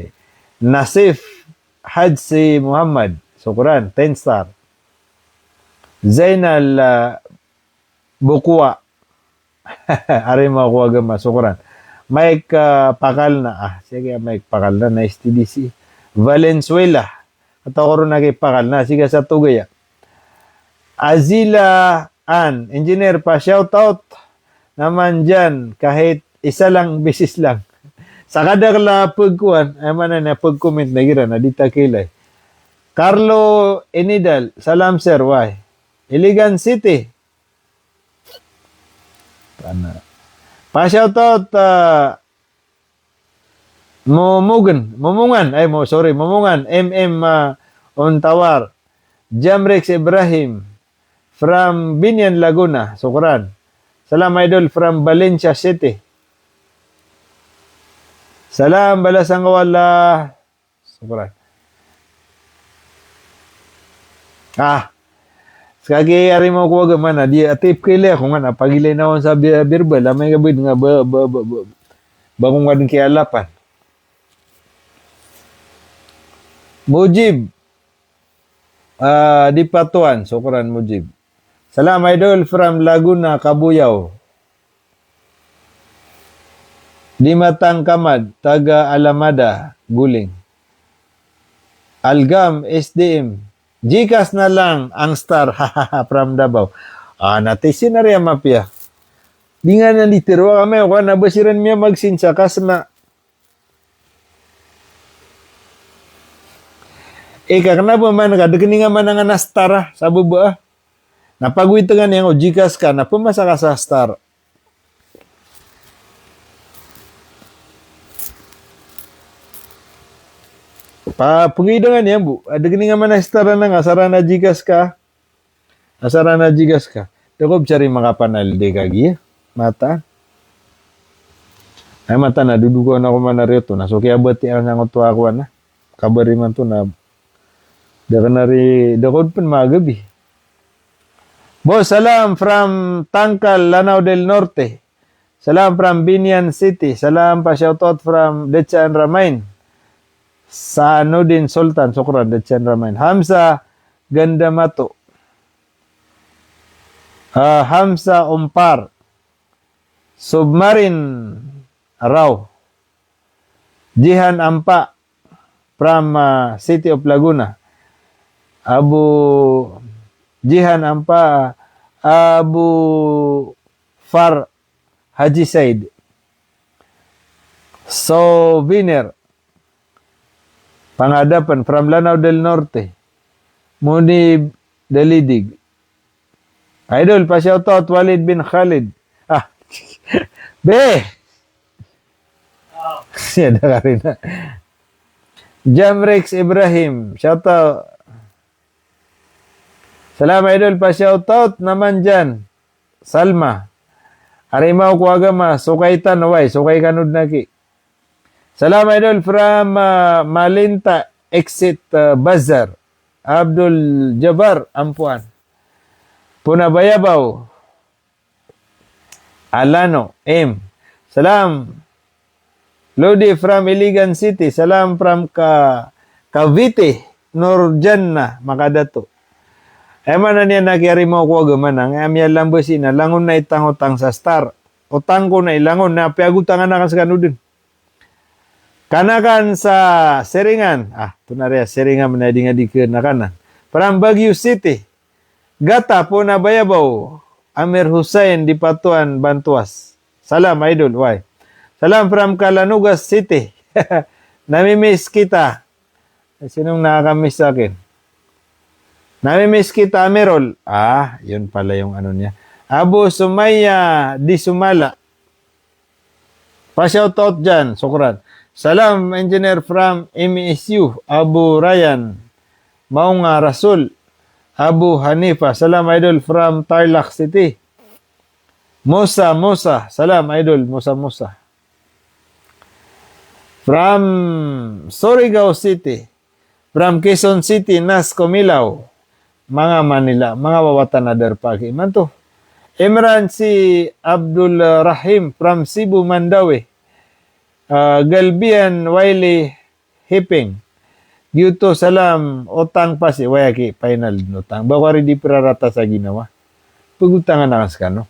Speaker 1: Nasif Hadsi Muhammad. Sukuran. 10 star. Zainal Bukwa. Ari mo ako agama. Sukuran. Mike Pakal na. Sige, Mike Pakal na. Nice TDC. Valenzuela. Atau ko rin nakipakal na. Siga sa tugaya. Azila An, engineer pa, shout out naman dyan kahit isa lang, bisis lang. Sa kadar la pagkuhan, ay man na pag-comment na gira na dita kilay. Carlo Enidal, salam sir, why? Iligan City. Pa-shout out Mumungan, MM Ontawar, Jamrex Ibrahim, from Binyan, Laguna, Sukran. Salam idol from Valencia City. Salam balasang wala. Sukran. Sekali hari mau ko mana dia tip kile ko nga pagilay na sa birbal may gabid nga bagong wadin kay alapan. Mujib di Patuan, Sukran Mujib. Salam idol from Laguna, Kabuyao. Di Matang Kamad, taga Alamada, Guling. Algam, SDM. Gcash na lang ang star, from Davao. Natisin na rin mapya. Di nga nalitiro kami, nabasiran niya magsinsa, kasma. Kenapa man, kadagani nga man nga na star, sa buba. Napagwitangan niya, Gcash ka, napumasa ka sa star. Pengidangan niya, bu. Ada gini nga man na star na nga, asara na Gcash ka. Asara na Gcash ka. Dakob cari makapanal de kagi, mata. Ay mata na, dudugo na ko man na rito. Nasuki abati ang nangoto ako na. Kabari man to na. Dakob pun magabi. Boss, salam from Tangkal, Lanao del Norte. Salam from Binyan City. Salam pa shoutout from Dechan Ramain. Sanudin Sultan, Sukran, Dechan Ramain. Hamza Gandamato. Hamza Umpar. Submarine Raw. Jihan Ampa from City of Laguna. Jihan Ampa, Abu Far Haji Said. Souvenir. Pangadapan from Lanao del Norte. Munib Dalidig. Idol, pa-shoutout Walid bin Khalid. Be! Siya na ka rin na. Jamrex Ibrahim. Shoutout. Salam idol, pa-shoutout naman dyan. Salma. Arimaw ko agama, sukay tanaway, sukay kanud naki. Salam idol from Malinta Exit Bazar. Abdul Jabbar Ampuan. Punabayabaw. Alano M. Salam. Lodi from Iligan City. Salam from Cavite, Nurjanna, Makadato. Mana niya nakiari mo ko agaman ang amya lambusi na langon na itang-utang sa star. Utang ko na ilangon na piagutangan na sa kanudin. Kanakan sa Seringan. Tunarya Seringan manadi nga di na kanan. From Baguio City. Gata po na bayabaw. Amir Hussein di Patuan, Bantuas. Salam idol. Why? Salam from Calanugas City. Namimiss kita. Sinong nakakamiss sa akin? Namimiss kita, Amerol. Yun pala yung ano niya. Abu Sumaya di Sumala. Pa-shoutout dyan, Sukran. Salam, engineer from MESU, Abu Ryan. Maunga Rasul, Abu Hanifa. Salam, idol from Tarlac City. Musa. Salam, idol, Musa. From Surigao City. From Quezon City, Nas Comilaw. Mga Manila, mga wawatan na darpagi. Manto. Imran si Abdul Rahim from Cebu, Mandawi. Galbian Wiley Hiping. Gyuto salam utang pa si Wayaki final utang. Bawari di prarata sa ginawa. Pagutangan na kas kano.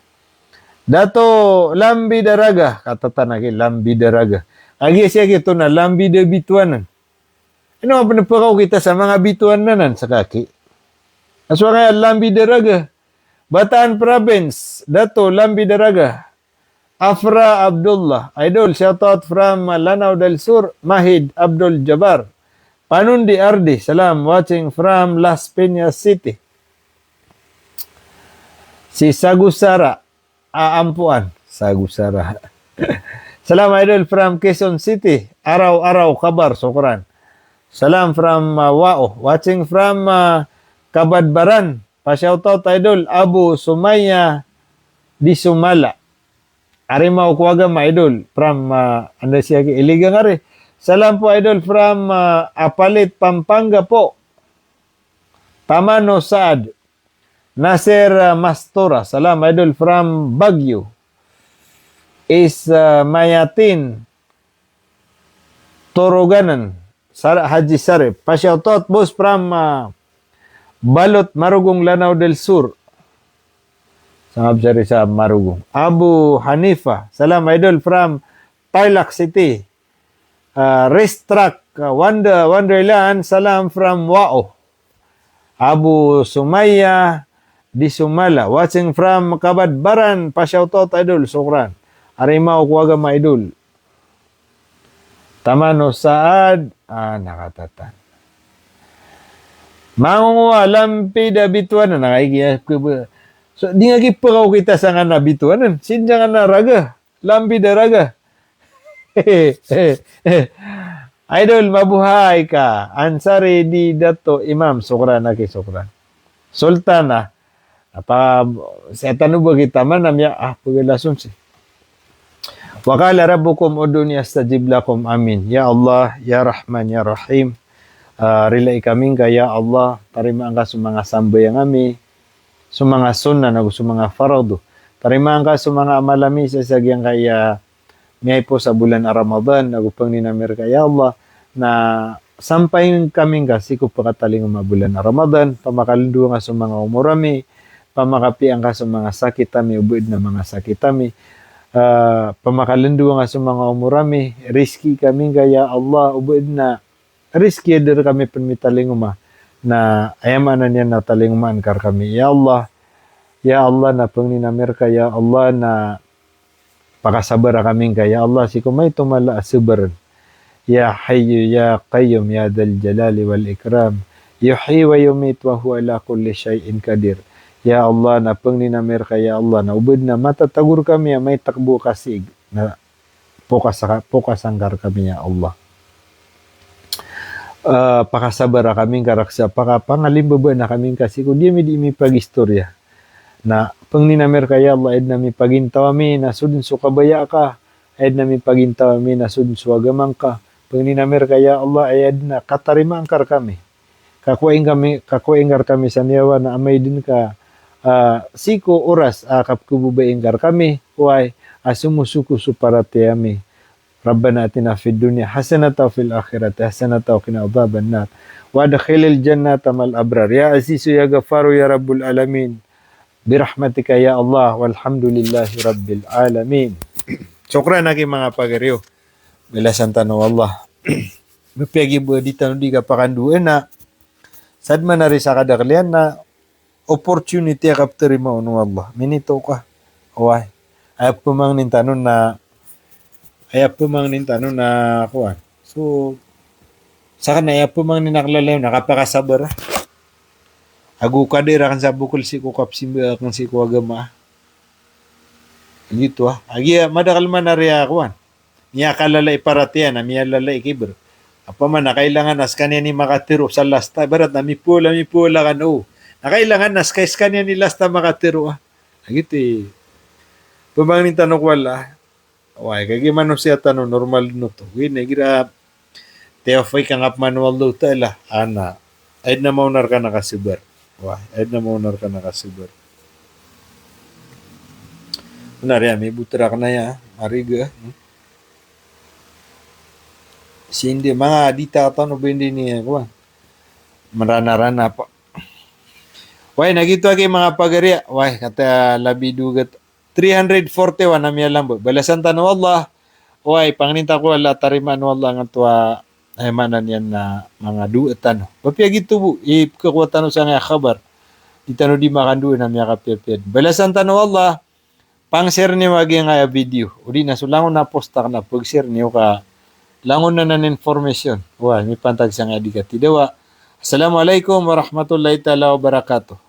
Speaker 1: Dato Lambi Daraga, katatanagi Lambi Daraga. Agi siya kito na Lambi de Bituanan. Ano ang pinapakaw kita sa mga bituan nanan sa kaki? Aswa kaya Lambi Daraga. Bataan Province, Dato Lambi Daraga. Afra Abdullah, idol, shout out from Lanao del Sur, Mahid Abdul Jabbar. Panundi Ardi, salam, watching from Las Piñas City. Si Sagusara, Aampuan, Sagusara. Salam idol from Quezon City, araw-araw kabar, sukran. Salam from Wao, watching from Kabadbaran. Pa-shoutout idol, Abu Sumaya di Sumala. Arimau kuwaga ma idol from anda siya iliga nga rin. Salam po idol from Apalit, Pampanga po. Tamano Saad. Nasir Mastora. Salam idol from Baguio. Is Mayatin Toroganan. Haji Sarip. Pa-shoutout boss from Balot, Marugong, Lanao del Sur. Sangab sari sa Marugong. Abu Hanifa. Salam idol from Tarlac City. Race Track Wonderland. Salam from Wao. Abu Sumaya di Sumala. Watching from Kabadbaran. Pa-shoutout idol. Sukran. Arimau kuwaga ma idol. Tamano Saad. Nakatatan. Mangunguha, lampi da bituanan. Nakaikiya ko ba? So, di nga kipakaw kita sa nga na bituanan. Sinja nga na raga. Lampi da raga. Idol, mabuhay ka. Ansari di Dato Imam. Sukran na kay sukran. Sultana. Sa tanong ba kita man, namya, pagalason si. Wakala rabbukum uduni astajib lakum amin. Ya Allah, Ya Rahman, Ya Rahim. Relay kami kaya Allah tarimaan ka sa mga sambayang kami sa mga sunnah na sa mga farado tarimaan ka sa mga amalami sa sagyang kaya miyay po sa bulan Ramadan nagupang ninamir kaya Allah na sampayin kami kasi ko pakataling bulan Ramadan pamakalindu nga sa mga umurami pamakapiang ka sa mga sakit kami ubod na mga sakit kami pamakalindu nga sa mga umurami risky kami kaya Allah ubod na riski der kami permitalinguma na ayamanan niya na talingumaan kar kami. Ya Allah na pangninamir ka, Ya Allah na pakasabar kami ka, Ya Allah si kumay tumala asubaran. Ya Hayyu Ya Qayyum Ya Dal Jalali wal Ikram. Yuhyi wa yumit wa huwa ala kulli syai'in qadir. Ya Allah na pangninamir ka, Ya Allah na ubod na matatagur kami may takbo kasig na pokasangkar kami, Ya Allah. Pakasabar kami karaksa pangalimba na kami kasi kung di mi pagistorya na pangninamir kaya Allah ed nami pagintaw mi na sudin so kabaya ka ed nami pagintaw mi na sudin so agamang ka pangninamir kaya Allah ed na katarima kar kami kakuingar kami sa niyawa na amay din ka siko oras akap kububaing kar kami way asumusuko suparati ami ربنا آتنا في الدنيا حسنة وفي الآخرة حسنة وقنا عذاب النار وادخل الجنة مع الأبرار يا عزيز يا غفار يا رب العالمين برحمتك يا الله والحمد لله رب العالمين. شكرا lagi mga pagariyo. Bilasan tanong Allah. Mapiyagi bu di tanong di ka pakanduan na sad man na rin sa kadaklian na opportunity akap terima unu Allah. Minito ka. Away. Ayap pumang nintanon na kuwan. So, sa kanaya pumang ninaklalayo, nakapakasabar. Agu ka dira kan sa bukol si kukap simba kan si kuwagama. Gitu Agi madakal man na rin kuwan. Niya kalalay paratiyan, niya lalay kibir. Apa man, nakailangan nas kanya ni makatiro sa lasta. Barat na mipula kan nakailangan nas kais kanya ni lasta makatiro. Gitu pumang nintanong wala. Why kaya man siya tanong normal no to. Win gira teofay kang up manual do tala ana. Ay na maunar ka nakasibar. Why ay na maunar ka nakasibar. Unari may butra ka na ya, mariga. Sindi mga dita tanong ba hindi niya kuan. Marana-rana pa. Why nagito kay mga pagariya. Why kata labi dugat 341 na miya lang. Balasan tanong Allah. Uy, panganinta ko Allah tariman Allah nga tuwa ay manan yan na mga duetan. Papia gitu bu, kekuatan sa nga kabar. Itano di makan duet na miya kapirpir. Balasan tano Allah, pang share niyo wagi nga video. Udi na sulangon na posta na pag share niyo ka langon na nan information. Wah, may pantag sa nga di ka tidawa. Assalamualaikum warahmatullahi taala wabarakatuh.